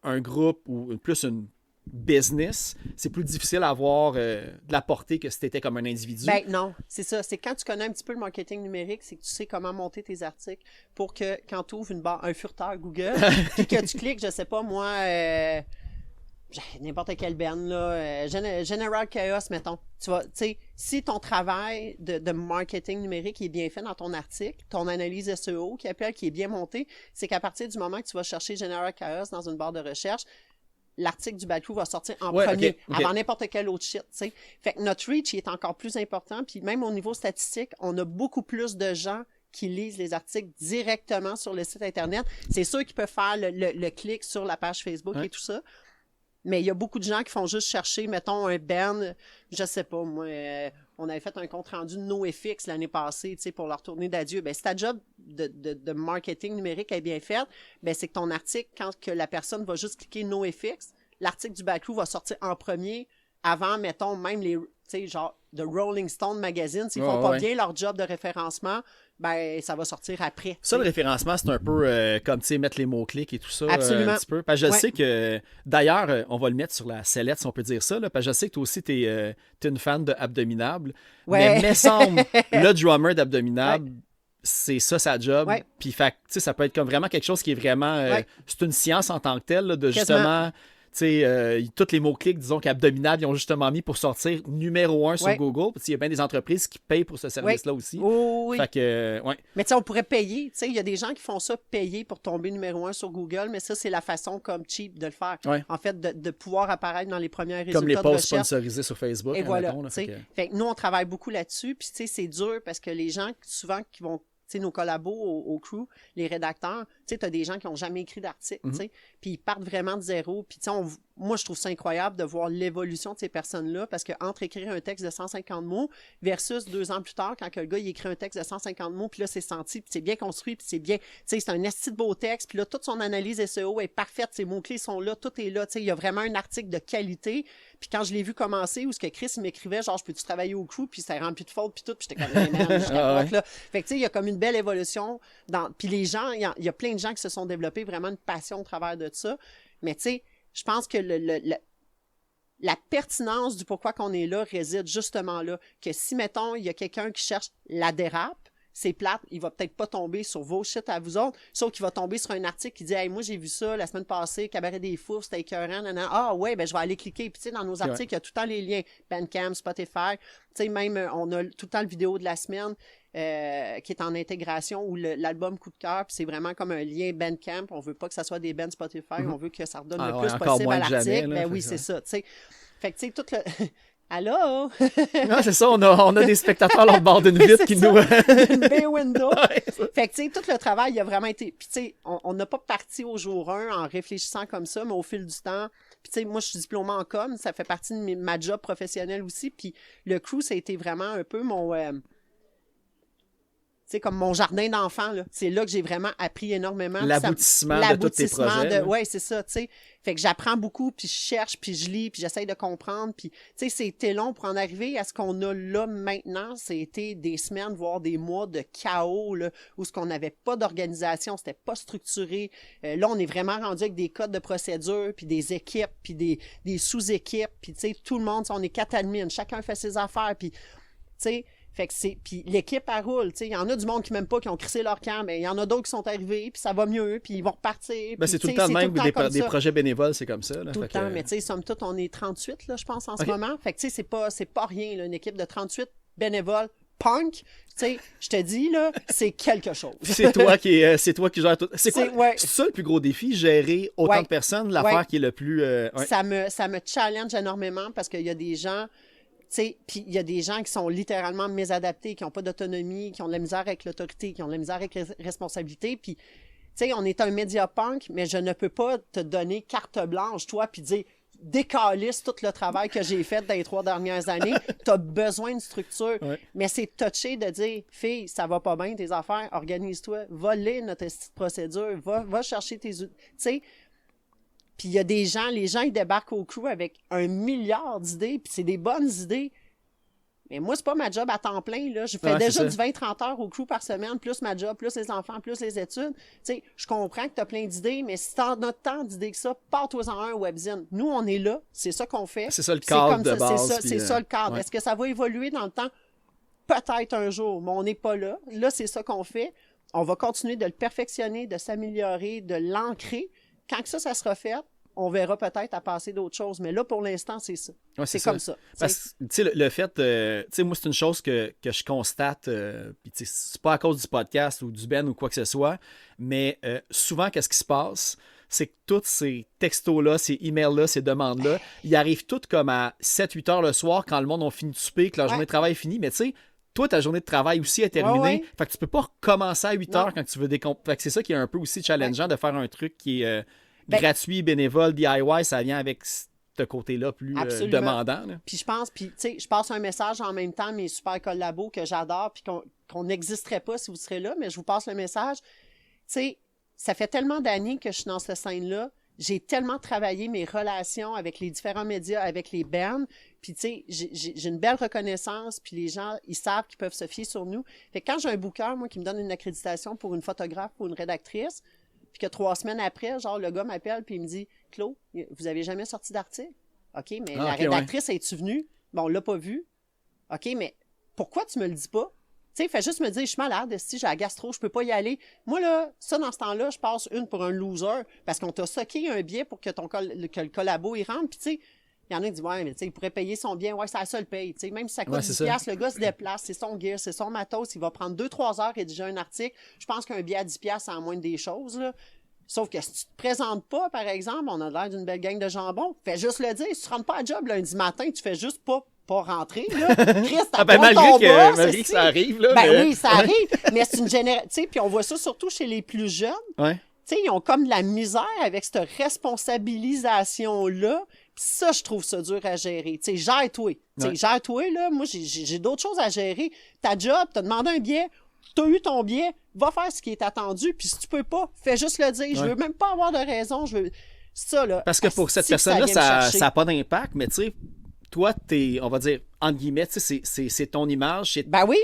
un groupe ou plus une business, c'est plus difficile à avoir de la portée que si tu étais comme un individu. Ben non, c'est ça. C'est quand tu connais un petit peu le marketing numérique, c'est que tu sais comment monter tes articles pour que quand tu ouvres un furteur Google, puis que tu cliques, je sais pas moi, n'importe quelle benne, là, General Chaos, mettons. Tu sais, si ton travail de marketing numérique est bien fait dans ton article, ton analyse SEO qui est bien montée, c'est qu'à partir du moment que tu vas chercher General Chaos dans une barre de recherche, l'article du Bad Crew va sortir en premier, avant n'importe quel autre shit, tu sais. Fait que notre reach, il est encore plus important, puis même au niveau statistique, on a beaucoup plus de gens qui lisent les articles directement sur le site Internet. C'est sûr qu'ils peuvent faire le clic sur la page Facebook et tout ça, mais il y a beaucoup de gens qui font juste chercher, mettons, un band, je sais pas, moi, on avait fait un compte-rendu de NoFX l'année passée, tu sais, pour leur tournée d'adieu. Ben, si ta job de marketing numérique est bien faite, ben, c'est que ton article, quand que la personne va juste cliquer NoFX, l'article du Bad Crew va sortir en premier, avant, mettons, même les, tu sais, genre, de Rolling Stone Magazine, s'ils font pas bien leur job de référencement, ben, ça va sortir après. Ça, le référencement, c'est un peu comme, tu sais, mettre les mots-clics et tout ça. Absolument. Un petit peu. Parce que je sais que, d'ailleurs, on va le mettre sur la sellette, si on peut dire ça, là, parce que je sais que toi aussi, t'es une fan de Abdominable. Ouais. Mais semble, le drummer d'Abdominable, c'est ça sa job. Puis, fait, tu sais, ça peut être comme vraiment quelque chose qui est vraiment... c'est une science en tant que telle, là, de justement... Tu sais, tous les mots-clics, disons qu'Abdominable, ils ont justement mis pour sortir numéro 1 sur Google. Parce qu'il y a bien des entreprises qui payent pour ce service-là aussi. Oui. Fait que, Mais tu sais, on pourrait payer. Tu sais, il y a des gens qui font ça, payer pour tomber numéro 1 sur Google, mais ça, c'est la façon comme cheap de le faire. En fait, de pouvoir apparaître dans les premiers résultats comme les de posts recherche. sponsorisés sur Facebook. Et voilà. Mettons, là, fait que nous, on travaille beaucoup là-dessus. Puis, tu sais, c'est dur parce que les gens, souvent, qui vont... Tu sais, nos collabos au crew, les rédacteurs, tu sais, t'as des gens qui n'ont jamais écrit d'article, tu sais, puis ils partent vraiment de zéro. Puis, tu sais, moi, je trouve ça incroyable de voir l'évolution de ces personnes-là, parce que entre écrire un texte de 150 mots versus 2 ans plus tard, quand que le gars, il écrit un texte de 150 mots, puis là, c'est senti, puis c'est bien construit, puis c'est bien, tu sais, c'est un esti de beau texte, puis là, toute son analyse SEO est parfaite, ses mots-clés sont là, tout est là, tu sais, il y a vraiment un article de qualité. Puis quand je l'ai vu commencer, où ce que Chris m'écrivait, genre, je peux-tu travailler au crew, puis ça rempli de fautes, puis tout, puis j'étais comme, hey, man, je capote, là. Fait que, tu sais, il y a comme une belle évolution. Puis les gens, il y a plein de gens qui se sont développés vraiment une passion au travers de ça. Mais, tu sais, je pense que la pertinence du pourquoi qu'on est là réside justement là. Que si, mettons, il y a quelqu'un qui cherche la dérape, c'est plate, il va peut-être pas tomber sur vos shit à vous autres, sauf qu'il va tomber sur un article qui dit « Hey, moi, j'ai vu ça la semaine passée, Cabaret des Fous, c'était écœurant, nanana. Ah ouais, ben je vais aller cliquer. » Puis tu sais, dans nos articles, il y a tout le temps les liens. Bandcamp, Spotify. Tu sais, même, on a tout le temps le vidéo de la semaine qui est en intégration ou l'album Coup de cœur, puis c'est vraiment comme un lien Bandcamp. On veut pas que ça soit des bands Spotify, on veut que ça redonne le plus possible à l'article. Ben oui, c'est ça, tu sais. Fait que tu sais, tout le... Allô? Non, c'est ça, on a des spectateurs là au bord d'une vitre qui nous... Une bay window. Fait que, tu sais, tout le travail, il a vraiment été... Puis, tu sais, on n'a pas parti au jour 1 en réfléchissant comme ça, mais au fil du temps... Puis, tu sais, moi, je suis diplômée en com, ça fait partie de ma job professionnelle aussi, puis le crew, ça a été vraiment un peu mon... tu sais, comme mon jardin d'enfants, là. C'est là que j'ai vraiment appris énormément. L'aboutissement de tous tes projets. Oui, c'est ça, tu sais. Fait que j'apprends beaucoup, puis je cherche, puis je lis, puis j'essaye de comprendre. Puis, tu sais, c'était long pour en arriver à ce qu'on a là maintenant. C'était des semaines, voire des mois de chaos, là, où ce qu'on n'avait pas d'organisation, c'était pas structuré. Là, on est vraiment rendu avec des codes de procédure, puis des équipes, puis des sous-équipes. Puis, tu sais, tout le monde, on est 4 admins, chacun fait ses affaires, puis, tu sais... Fait que puis l'équipe, elle roule, tu sais. Il y en a du monde qui m'aiment pas, qui ont crissé leur camp, mais il y en a d'autres qui sont arrivés, puis ça va mieux, puis ils vont repartir. Ben, c'est tout le temps de même, des projets bénévoles, c'est comme ça. Là, tout le temps, mais tu sais, somme toute, on est 38, là, je pense, en ce moment. Fait que, tu sais, c'est pas rien, là, une équipe de 38 bénévoles punk, tu sais, je te dis, là, c'est quelque chose. c'est toi qui gères tout. C'est quoi? C'est ça le plus gros défi, gérer autant de personnes, l'affaire qui est le plus... Ça me challenge énormément, parce qu'il y a des gens... Puis il y a des gens qui sont littéralement mésadaptés, qui n'ont pas d'autonomie, qui ont de la misère avec l'autorité, qui ont de la misère avec la responsabilité. Puis, tu sais, on est un média punk, mais je ne peux pas te donner carte blanche, toi, puis dire décalisse tout le travail que j'ai fait dans les 3 dernières années. Tu as besoin de structure. Mais c'est touché de dire, fille, ça va pas bien tes affaires, organise-toi, va lire notre procédure, va chercher tes outils. Tu sais, puis il y a des gens, les gens, ils débarquent au crew avec 1 milliard d'idées, puis c'est des bonnes idées, Mais moi, c'est pas ma job à temps plein, là. Je fais déjà du 20-30 heures au crew par semaine, plus ma job, plus les enfants, plus les études. Tu sais, je comprends que t'as plein d'idées, mais si t'as notre temps d'idées que ça, pars-toi-en un webzine. Nous, on est là, c'est ça qu'on fait. C'est ça le cadre de base. C'est ça le cadre. Est-ce que ça va évoluer dans le temps? Peut-être un jour, mais on n'est pas là. Là, c'est ça qu'on fait. On va continuer de le perfectionner, de s'améliorer, de l'ancrer. Quand ça sera fait, on verra peut-être à passer d'autres choses. Mais là, pour l'instant, c'est ça. Ouais, c'est comme ça. Parce que, tu sais, le fait, tu sais, moi, c'est une chose que je constate, puis tu sais, c'est pas à cause du podcast ou du Ben ou quoi que ce soit, mais souvent, qu'est-ce qui se passe? C'est que tous ces textos-là, ces emails-là, ces demandes-là, ils arrivent toutes comme à 7-8 heures le soir quand le monde a fini de souper, que la journée de travail est finie. Mais tu sais, toi, ta journée de travail aussi est terminée. Fait que tu peux pas recommencer à 8 heures quand tu veux Fait que c'est ça qui est un peu aussi challengeant de faire un truc qui est gratuit, bénévole, DIY. Ça vient avec ce côté-là plus demandant. Là. Puis je pense, tu sais, je passe un message en même temps, mes super collabos que j'adore, puis qu'on n'existerait pas si vous serez là, mais je vous passe le message. Tu sais, ça fait tellement d'années que je suis dans cette scène-là. J'ai tellement travaillé mes relations avec les différents médias, avec les bands. Puis, tu sais, j'ai une belle reconnaissance. Puis, les gens, ils savent qu'ils peuvent se fier sur nous. Fait que quand j'ai un booker, moi, qui me donne une accréditation pour une photographe ou une rédactrice, puis que 3 semaines après, genre, le gars m'appelle puis il me dit « Claude, vous avez jamais sorti d'article? OK, mais la rédactrice, es-tu venue? Bon, on l'a pas vue. OK, mais pourquoi tu me le dis pas? » Tu sais, fais juste me dire, je suis malade, si j'ai la gastro, je peux pas y aller. Moi, là, ça, dans ce temps-là, je passe une pour un loser parce qu'on t'a socké un billet pour que que le collabo, il rentre. Puis, tu sais, il y en a qui disent, ouais, mais tu sais, il pourrait payer son bien. Ouais, c'est la seule paye. Tu sais, même si ça coûte 10 $, le gars se déplace, c'est son gear, c'est son matos. Il va prendre 2-3 heures et rédiger un article. Je pense qu'un billet à 10 $, c'est en moins des choses, là. Sauf que si tu te présentes pas, par exemple, on a l'air d'une belle gang de jambon, fais juste le dire. Si tu rentres pas à job lundi matin, tu fais juste pas rentrer, là. Christ, malgré que ça arrive, là. Oui, ça arrive, mais c'est une génération, tu sais, puis on voit ça surtout chez les plus jeunes. Ouais. Tu sais, ils ont comme de la misère avec cette responsabilisation-là. Puis ça, je trouve ça dur à gérer. Tu sais, gère-toi. Tu sais, gère-toi, là. Moi, j'ai d'autres choses à gérer. Ta job, t'as demandé un billet, t'as eu ton billet, va faire ce qui est attendu, puis si tu peux pas, fais juste le dire. Je veux même pas avoir de raison, je veux... Ça, là... Parce que pour cette personne-là, ça n'a pas d'impact, mais tu sais, toi, t'es, on va dire, entre guillemets, c'est ton image. Ben oui!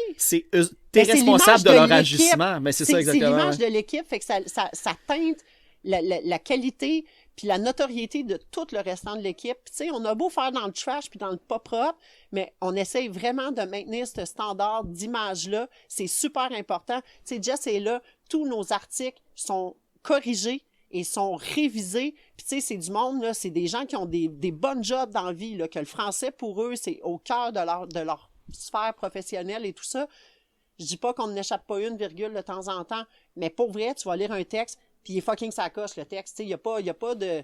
T'es responsable de leur agissement. Mais c'est ça, exactement. C'est l'image de l'équipe, fait que ça teinte la qualité puis la notoriété de tout le restant de l'équipe. Tu sais, on a beau faire dans le trash puis dans le pas propre, mais on essaye vraiment de maintenir ce standard d'image-là. C'est super important. Tu sais, Jess est là, tous nos articles sont corrigés et sont révisés. Puis tu sais, c'est du monde, là, c'est des gens qui ont des bonnes jobs dans la vie, là, que le français, pour eux, c'est au cœur de leur sphère professionnelle et tout ça. Je dis pas qu'on n'échappe pas une virgule de temps en temps, mais pour vrai, tu vas lire un texte, puis il est fucking sacoche, le texte. Il n'y a pas de...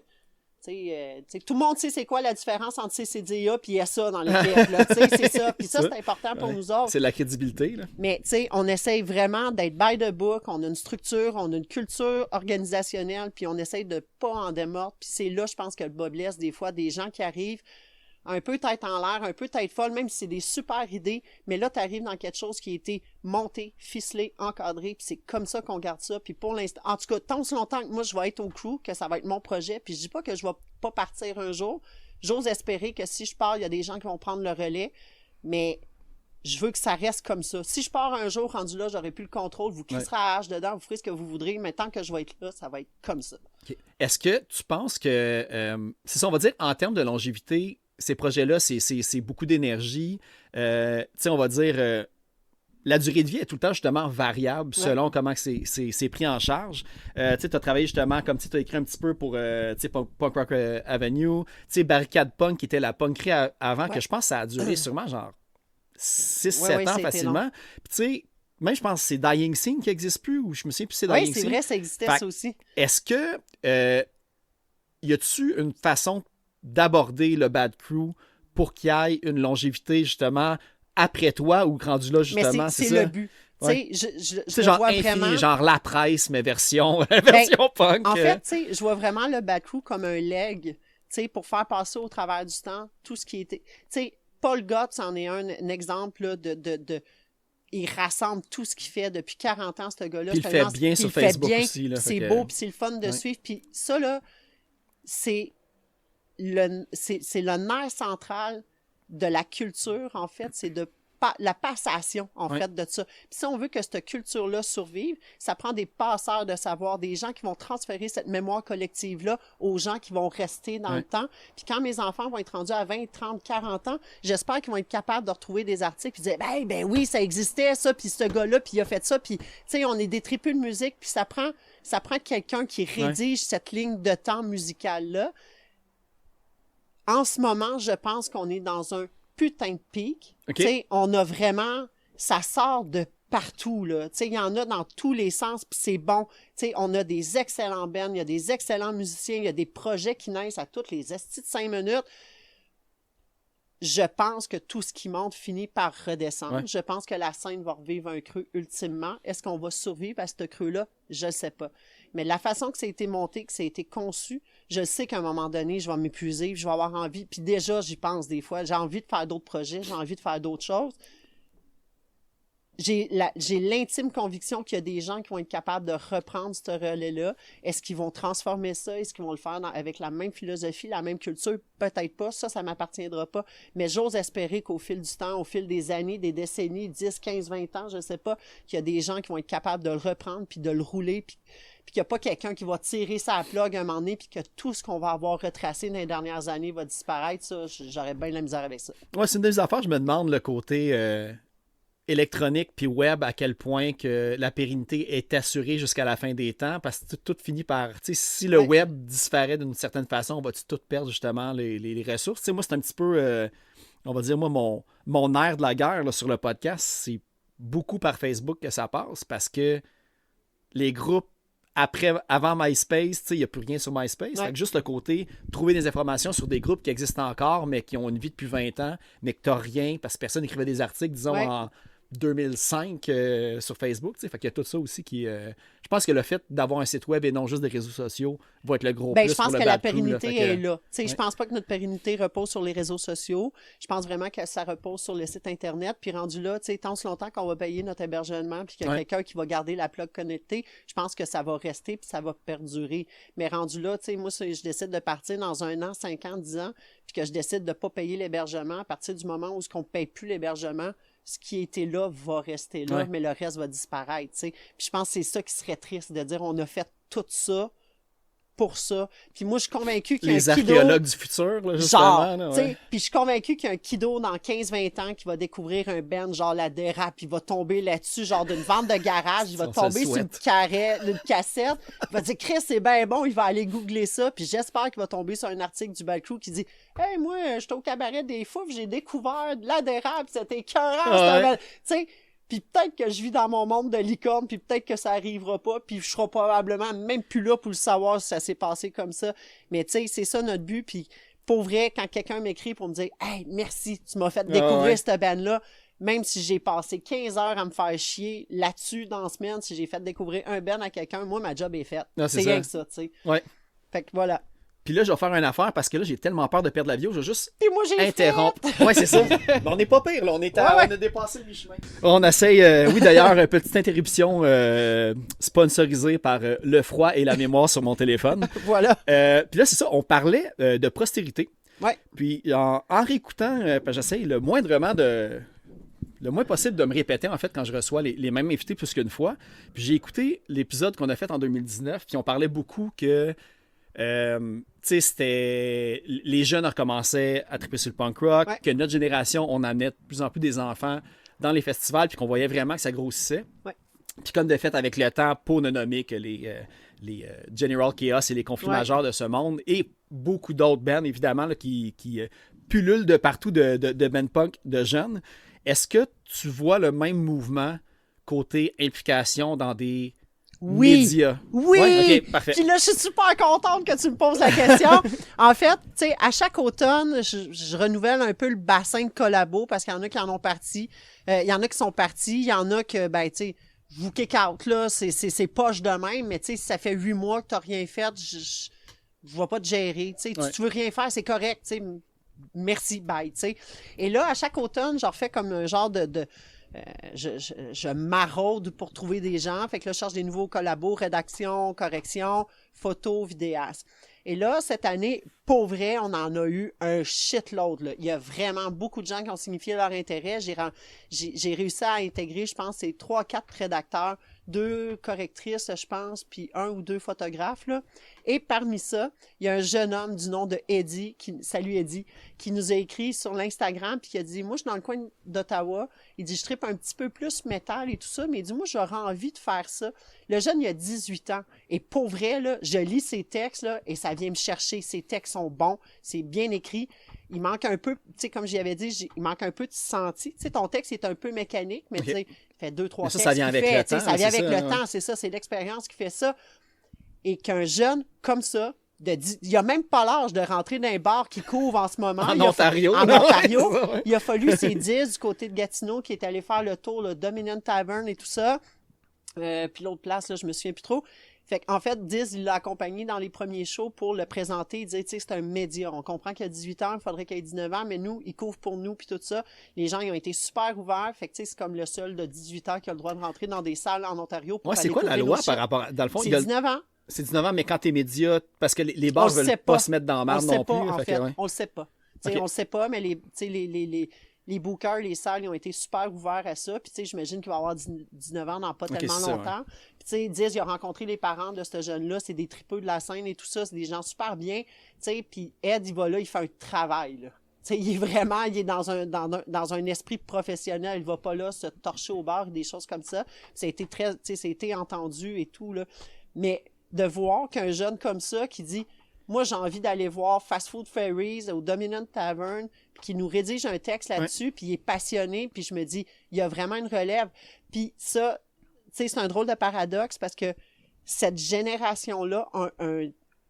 tout le monde sait c'est quoi la différence entre CCDA et SA dans l'équipe. C'est ça. Puis ça, c'est important pour nous autres. C'est la crédibilité. Là. Mais on essaye vraiment d'être by the book. On a une structure, on a une culture organisationnelle, puis on essaye de pas en démordre. Puis c'est là, je pense, que le bas blesse des fois des gens qui arrivent un peu tête en l'air, un peu tête folle, même si c'est des super idées, mais là, tu arrives dans quelque chose qui a été monté, ficelé, encadré, puis c'est comme ça qu'on garde ça. Puis pour l'instant, en tout cas, tant aussi longtemps que moi, je vais être au crew, que ça va être mon projet, puis je dis pas que je vais pas partir un jour. J'ose espérer que si je pars, il y a des gens qui vont prendre le relais, mais je veux que ça reste comme ça. Si je pars un jour, rendu là, j'aurai plus le contrôle, vous crisserez à hache dedans, vous ferez ce que vous voudrez, mais tant que je vais être là, ça va être comme ça. Okay. Est-ce que tu penses que, c'est ça, on va dire, en termes de longévité, ces projets-là, c'est beaucoup d'énergie. Tu sais, on va dire, la durée de vie est tout le temps justement variable selon comment c'est pris en charge. Tu sais, tu as travaillé justement, comme tu as écrit un petit peu pour Punk Rock Avenue, tu sais, Barricade Punk qui était la punkerie avant, que je pense que ça a duré sûrement genre 6-7 ans facilement. Puis tu sais, même je pense que c'est Dying Scene qui n'existe plus, ou je me souviens plus c'est Dying Scene. Oui, c'est vrai, ça existait ça aussi. Est-ce que y a-tu une façon d'aborder le Bad Crew pour qu'il y ait une longévité, justement, après toi, ou rendu là, justement, c'est ça? Le but. Ouais. Je genre vois infini, vraiment... genre la presse, mais version punk. En fait, je vois vraiment le Bad Crew comme un leg, pour faire passer au travers du temps tout ce qui était... Paul Gotts en est un exemple là, de il rassemble tout ce qu'il fait depuis 40 ans, ce gars-là. Puis il fait bien sur Facebook aussi. C'est beau, puis c'est le fun de suivre. Puis ça, là, c'est le nerf central de la culture, en fait, c'est de la passation, en fait, de ça. Puis si on veut que cette culture-là survive, ça prend des passeurs de savoir, des gens qui vont transférer cette mémoire collective-là aux gens qui vont rester dans le temps. Puis quand mes enfants vont être rendus à 20, 30, 40 ans, j'espère qu'ils vont être capables de retrouver des articles et dire « Ben oui, ça existait, ça, puis ce gars-là, puis il a fait ça. » Puis, tu sais, on est des tripus de musique, puis ça prend quelqu'un qui rédige cette ligne de temps musicale-là. En ce moment, je pense qu'on est dans un putain de pic. Tu sais, on a vraiment... Ça sort de partout, là. Tu sais, il y en a dans tous les sens, puis c'est bon. Tu sais, on a des excellents bands, il y a des excellents musiciens, il y a des projets qui naissent à toutes les estis de 5 minutes. Je pense que tout ce qui monte finit par redescendre. Ouais. Je pense que la scène va revivre un creux ultimement. Est-ce qu'on va survivre à ce creux-là? Je ne sais pas. Mais la façon que ça a été monté, que ça a été conçu, je sais qu'à un moment donné, je vais m'épuiser, je vais avoir envie. Puis déjà, j'y pense des fois. J'ai envie de faire d'autres projets, j'ai envie de faire d'autres choses. J'ai l'intime conviction qu'il y a des gens qui vont être capables de reprendre ce relais-là. Est-ce qu'ils vont transformer ça? Est-ce qu'ils vont le faire avec la même philosophie, la même culture? Peut-être pas. Ça m'appartiendra pas. Mais j'ose espérer qu'au fil du temps, au fil des années, des décennies, 10, 15, 20 ans, je sais pas, qu'il y a des gens qui vont être capables de le reprendre puis de le rouler puis qu'il n'y a pas quelqu'un qui va tirer sa plug un moment donné puis que tout ce qu'on va avoir retracé dans les dernières années va disparaître. Ça, j'aurais bien de la misère avec ça. Ouais, c'est une des affaires. Je me demande le côté... électronique puis web, à quel point que la pérennité est assurée jusqu'à la fin des temps, parce que tout finit par... Si le web disparaît d'une certaine façon, on va-tu tout perdre justement les ressources? Moi, c'est un petit peu, on va dire, moi, mon air de la guerre là, sur le podcast, c'est beaucoup par Facebook que ça passe, parce que les groupes, avant MySpace, il n'y a plus rien sur MySpace. Fait que juste le côté, trouver des informations sur des groupes qui existent encore, mais qui ont une vie depuis 20 ans, mais que tu n'as rien, parce que personne n'écrivait des articles, disons, en 2005 sur Facebook. Fait qu'il y a tout ça aussi qui... je pense que le fait d'avoir un site web et non juste des réseaux sociaux va être le gros plus je pense pour le que la Bad Crew, pérennité est là. Je pense pas que notre pérennité repose sur les réseaux sociaux. Je pense vraiment que ça repose sur le site Internet. Puis rendu là, tant si longtemps qu'on va payer notre hébergement puis qu'il y a quelqu'un qui va garder la plug connectée, je pense que ça va rester puis ça va perdurer. Mais rendu là, moi, si je décide de partir dans 1 an, 5 ans, 10 ans, puis que je décide de pas payer l'hébergement, à partir du moment où on ne paye plus l'hébergement, ce qui était là va rester là, mais le reste va disparaître. Puis je pense que c'est ça qui serait triste, de dire on a fait tout ça pour ça. Puis moi, je suis convaincue qu'il y a les un kiddo... archéologues du futur, là, justement. Genre, puis je suis convaincue qu'il y a un kiddo dans 15-20 ans qui va découvrir un band, genre la dérape, il va tomber là-dessus, genre d'une vente de garage, il va tomber sur une cassette, il va dire « Chris, c'est bien bon », il va aller googler ça, puis j'espère qu'il va tomber sur un article du Bad Crew qui dit « Hey, moi, j'étais au cabaret des Foufs, j'ai découvert de la dérape, c'était écœurant, tu sais. » Puis peut-être que je vis dans mon monde de licorne, puis peut-être que ça arrivera pas, puis je serai probablement même plus là pour le savoir si ça s'est passé comme ça. Mais tu sais, c'est ça notre but. Puis pour vrai, quand quelqu'un m'écrit pour me dire « Hey, merci, tu m'as fait découvrir cette band-là », même si j'ai passé 15 heures à me faire chier là-dessus dans la semaine, si j'ai fait découvrir un band à quelqu'un, moi, ma job est faite. C'est rien que ça, tu sais. Ouais. Fait que voilà. Puis là, je vais faire une affaire parce que là, j'ai tellement peur de perdre l'avion, je vais juste interrompre. Ouais, c'est ça. Mais on n'est pas pire, là. On a dépassé le mi-chemin. On essaye, oui, d'ailleurs, petite interruption sponsorisée par le froid et la mémoire sur mon téléphone. Voilà. Puis là, c'est ça, on parlait de postérité. Ouais. Puis en réécoutant, j'essaye le moins possible de me répéter, en fait, quand je reçois les mêmes invités plus qu'une fois. Puis j'ai écouté l'épisode qu'on a fait en 2019, puis on parlait beaucoup que c'était les jeunes recommençaient à triper sur le punk rock, que notre génération, on amenait de plus en plus des enfants dans les festivals, puis qu'on voyait vraiment que ça grossissait. Puis comme de fait, avec le temps, pour ne nommer que les General Chaos et les Conflits majeurs de ce monde, et beaucoup d'autres bands, évidemment, là, qui pullulent de partout de band punk de jeunes. Est-ce que tu vois le même mouvement côté implication dans des médias? Oui! Ouais, OK, parfait. Puis là, je suis super contente que tu me poses la question. En fait, tu sais, à chaque automne, je renouvelle un peu le bassin de collabos parce qu'il y en a qui en ont parti. Il y en a qui sont partis. Il y en a que, ben, tu sais, vous kick out, là, c'est poche de même, mais tu sais, si ça fait 8 mois que tu n'as rien fait, je vois pas te gérer. Tu sais, tu veux rien faire, c'est correct, tu sais. Merci, bye, tu sais. Et là, à chaque automne, je refais comme un genre je maraude pour trouver des gens. Fait que là, je cherche des nouveaux collabos, rédaction, correction, photo, vidéastes. Et là, cette année, pour vrai, on en a eu un shitload, là. Il y a vraiment beaucoup de gens qui ont signifié leur intérêt. J'ai réussi à intégrer, je pense, c'est 3-4 rédacteurs, 2 correctrices, je pense, puis 1 ou 2 photographes, là. Et parmi ça, il y a un jeune homme du nom de Eddie, salut Eddie, qui nous a écrit sur l'Instagram, puis qui a dit, moi, je suis dans le coin d'Ottawa. Il dit, je trippe un petit peu plus métal et tout ça, mais il dit, moi, j'aurais envie de faire ça. Le jeune, il a 18 ans. Et pour vrai, là, je lis ses textes, là, et ça vient me chercher. Ses textes sont bons, c'est bien écrit. Il manque un peu, tu sais, comme j'y avais dit, il manque un peu de senti. Tu sais, ton texte est un peu mécanique, mais tu sais, il fait 2-3 textes. Ça vient avec le temps. Ça vient avec le temps, c'est ça, c'est l'expérience qui fait ça. Et qu'un jeune comme ça, il a même pas l'âge de rentrer dans un bar qui couvre en ce moment. En Ontario. Il a fallu ses 10 du côté de Gatineau qui est allé faire le tour, le Dominion Tavern et tout ça. Puis l'autre place, là, je me souviens plus trop. Fait qu'en fait, Diz, il l'a accompagné dans les premiers shows pour le présenter. Il disait, tu sais, c'est un média. On comprend qu'il a 18 ans, il faudrait qu'il ait 19 ans, mais nous, il couvre pour nous, puis tout ça. Les gens, ils ont été super ouverts. Fait que, tu sais, c'est comme le seul de 18 ans qui a le droit de rentrer dans des salles en Ontario pour aller c'est quoi la loi par rapport à... Dans le fond, c'est 19 ans. C'est 19 ans, mais quand t'es média, parce que les bars veulent pas se mettre dans la merde non plus. On le sait pas. Okay. On le sait pas, mais les bookers, les salles, ils ont été super ouverts à ça. Puis, tu sais, j'imagine qu'il va avoir 19 ans dans pas tellement longtemps. Puis, tu sais, Diz, il a rencontré les parents de ce jeune-là. C'est des tripeux de la scène et tout ça. C'est des gens super bien. Tu sais, puis Ed, il va là, il fait un travail, là. Tu sais, il est dans un esprit professionnel. Il va pas là se torcher au bar et des choses comme ça. Ça a été tu sais, ça a été entendu et tout, là. Mais de voir qu'un jeune comme ça qui dit... Moi, j'ai envie d'aller voir Fast Food Fairies au Dominant Tavern, puis qui nous rédige un texte là-dessus, puis il est passionné, puis je me dis, il y a vraiment une relève. Puis ça, tu sais, c'est un drôle de paradoxe parce que cette génération-là,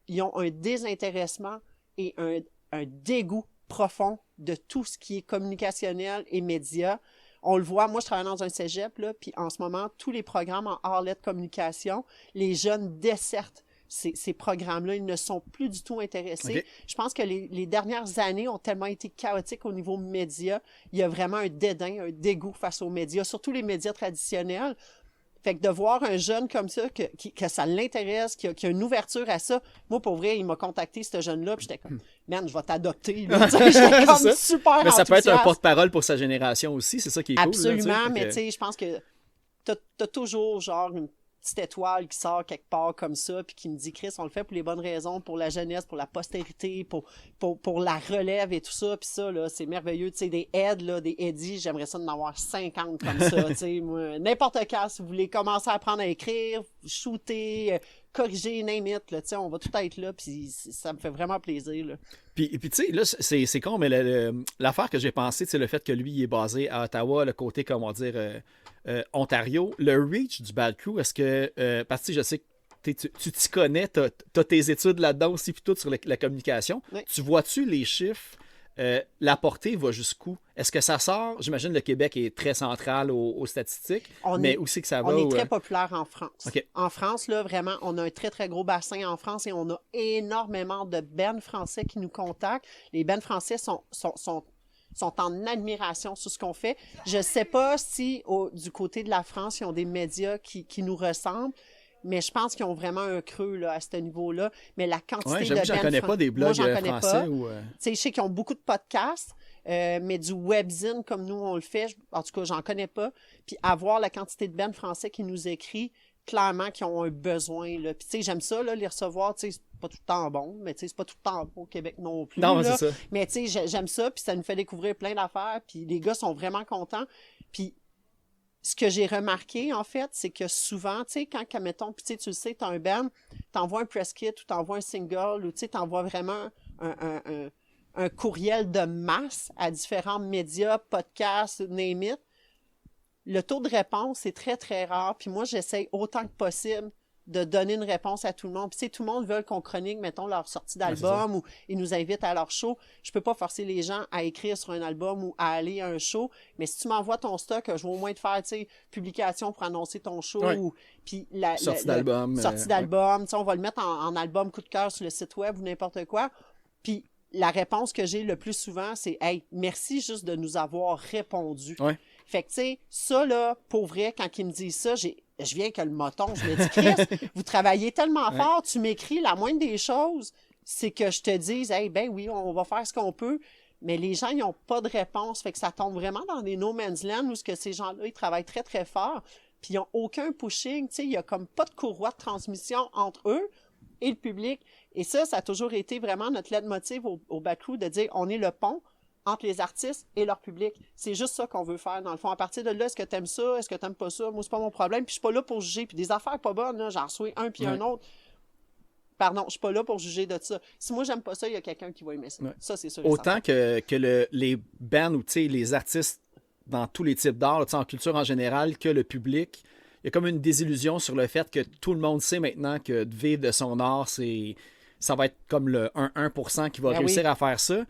ils ont un désintéressement et un dégoût profond de tout ce qui est communicationnel et média. On le voit, moi, je travaille dans un cégep, là, puis en ce moment, tous les programmes en hors-lettres communication, les jeunes dessertent ces programmes-là, ils ne sont plus du tout intéressés. Okay. Je pense que les dernières années ont tellement été chaotiques au niveau média. Il y a vraiment un dédain, un dégoût face aux médias, surtout les médias traditionnels. Fait que de voir un jeune comme ça, que ça l'intéresse, qui a une ouverture à ça, moi, pour vrai, il m'a contacté, ce jeune-là, puis j'étais comme, man, je vais t'adopter. J'étais comme super Mais ça peut être un porte-parole pour sa génération aussi, c'est ça qui est absolument, cool. Absolument, mais tu sais, je pense que t'as toujours, genre, une petite étoile qui sort quelque part comme ça, puis qui me dit, Chris, on le fait pour les bonnes raisons, pour la jeunesse, pour la postérité, pour la relève et tout ça, puis ça, là, c'est merveilleux. Tu sais, des Ed, là, des Eddie, j'aimerais ça d'en avoir 50 comme ça, tu sais, moi, n'importe quand, si vous voulez commencer à apprendre à écrire, shooter, corriger, name it, là, tu sais, on va tout être là, puis ça me fait vraiment plaisir, là. Puis tu sais, là, c'est con, mais l'affaire que j'ai pensé, c'est le fait que lui, il est basé à Ottawa, le côté, comment dire, Ontario. Le reach du Bad Crew, est-ce que, parce que je sais que tu t'y connais, t'as tes études là-dedans aussi, puis tout sur la communication. Oui. Tu vois-tu les chiffres? La portée va jusqu'où? Est-ce que ça sort? J'imagine le Québec est très central aux statistiques, mais où c'est que ça va? On est très populaire en France. Okay. En France, là, vraiment, on a un très, très gros bassin en France et on a énormément de bands français qui nous contactent. Les bands français sont en admiration sur ce qu'on fait. Je ne sais pas si, du côté de la France, ils ont des médias qui nous ressemblent. Mais je pense qu'ils ont vraiment un creux là, à ce niveau-là. Mais la quantité de bands... j'en connais pas des blogs français. Je sais qu'ils ont beaucoup de podcasts, mais du webzine comme nous, on le fait, en tout cas, j'en connais pas. Puis avoir la quantité de bands français qui nous écrit, clairement qu'ils ont un besoin. Là. Puis tu sais, j'aime ça, là, les recevoir, tu sais, c'est pas tout le temps bon, mais tu sais, c'est pas tout le temps bon au Québec non plus. Non, là. C'est ça. Mais tu sais, j'aime ça, puis ça nous fait découvrir plein d'affaires, puis les gars sont vraiment contents. Puis ce que j'ai remarqué, en fait, c'est que souvent, tu sais, quand, mettons, tu le sais, t'as un band, t'envoies un press kit ou t'envoies un single ou tu sais, t'envoies vraiment un courriel de masse à différents médias, podcasts, name it. Le taux de réponse est très, très rare. Puis moi, j'essaye autant que possible de donner une réponse à tout le monde. Puis, tu sais, tout le monde veut qu'on chronique, mettons, leur sortie d'album ou ils nous invitent à leur show. Je peux pas forcer les gens à écrire sur un album ou à aller à un show. Mais si tu m'envoies ton stock, je vais au moins te faire, tu sais, publication pour annoncer ton show ou puis sortie d'album. Sortie d'album. Tu sais, on va le mettre en album coup de cœur sur le site web ou n'importe quoi. Puis la réponse que j'ai le plus souvent, c'est « Hey, merci juste de nous avoir répondu. » Fait que, tu sais, ça, là, pour vrai, quand ils me disent ça, je viens que le moton. Je me dis, Chris, vous travaillez tellement fort, tu m'écris la moindre des choses, c'est que je te dise, hey, ben oui, on va faire ce qu'on peut, mais les gens, ils n'ont pas de réponse. Fait que ça tombe vraiment dans des no man's land où que ces gens-là, ils travaillent très, très fort, puis ils n'ont aucun pushing. Tu sais, il n'y a comme pas de courroie de transmission entre eux et le public. Et ça a toujours été vraiment notre leitmotiv au Bad Crew de dire, on est le pont entre les artistes et leur public. C'est juste ça qu'on veut faire, dans le fond. À partir de là, est-ce que t'aimes ça? Est-ce que t'aimes pas ça? Moi, c'est pas mon problème. Puis je suis pas là pour juger. Puis des affaires pas bonnes, là, j'en reçois un puis un autre. Pardon, je suis pas là pour juger de ça. Si moi, j'aime pas ça, il y a quelqu'un qui va aimer ça. Ça, c'est sûr. Autant que les bands ou les artistes dans tous les types d'art, en culture en général, que le public, il y a comme une désillusion sur le fait que tout le monde sait maintenant que de vivre de son art, ça va être comme le 1% qui va réussir à faire ça,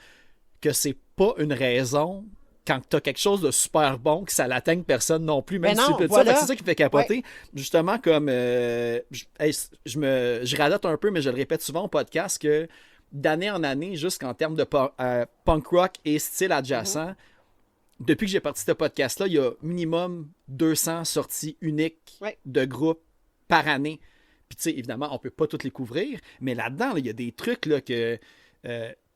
que c'est pas une raison quand tu as quelque chose de super bon que ça l'atteigne personne non plus, même si tu peux dire. C'est ça qui me fait capoter. Ouais. Justement, comme je radote un peu, mais je le répète souvent au podcast que d'année en année, juste qu'en termes de punk rock et style adjacent, depuis que j'ai parti de ce podcast-là, il y a minimum 200 sorties uniques de groupes par année. Puis tu sais, évidemment, on peut pas toutes les couvrir, mais là-dedans, il y a des trucs là, que... tu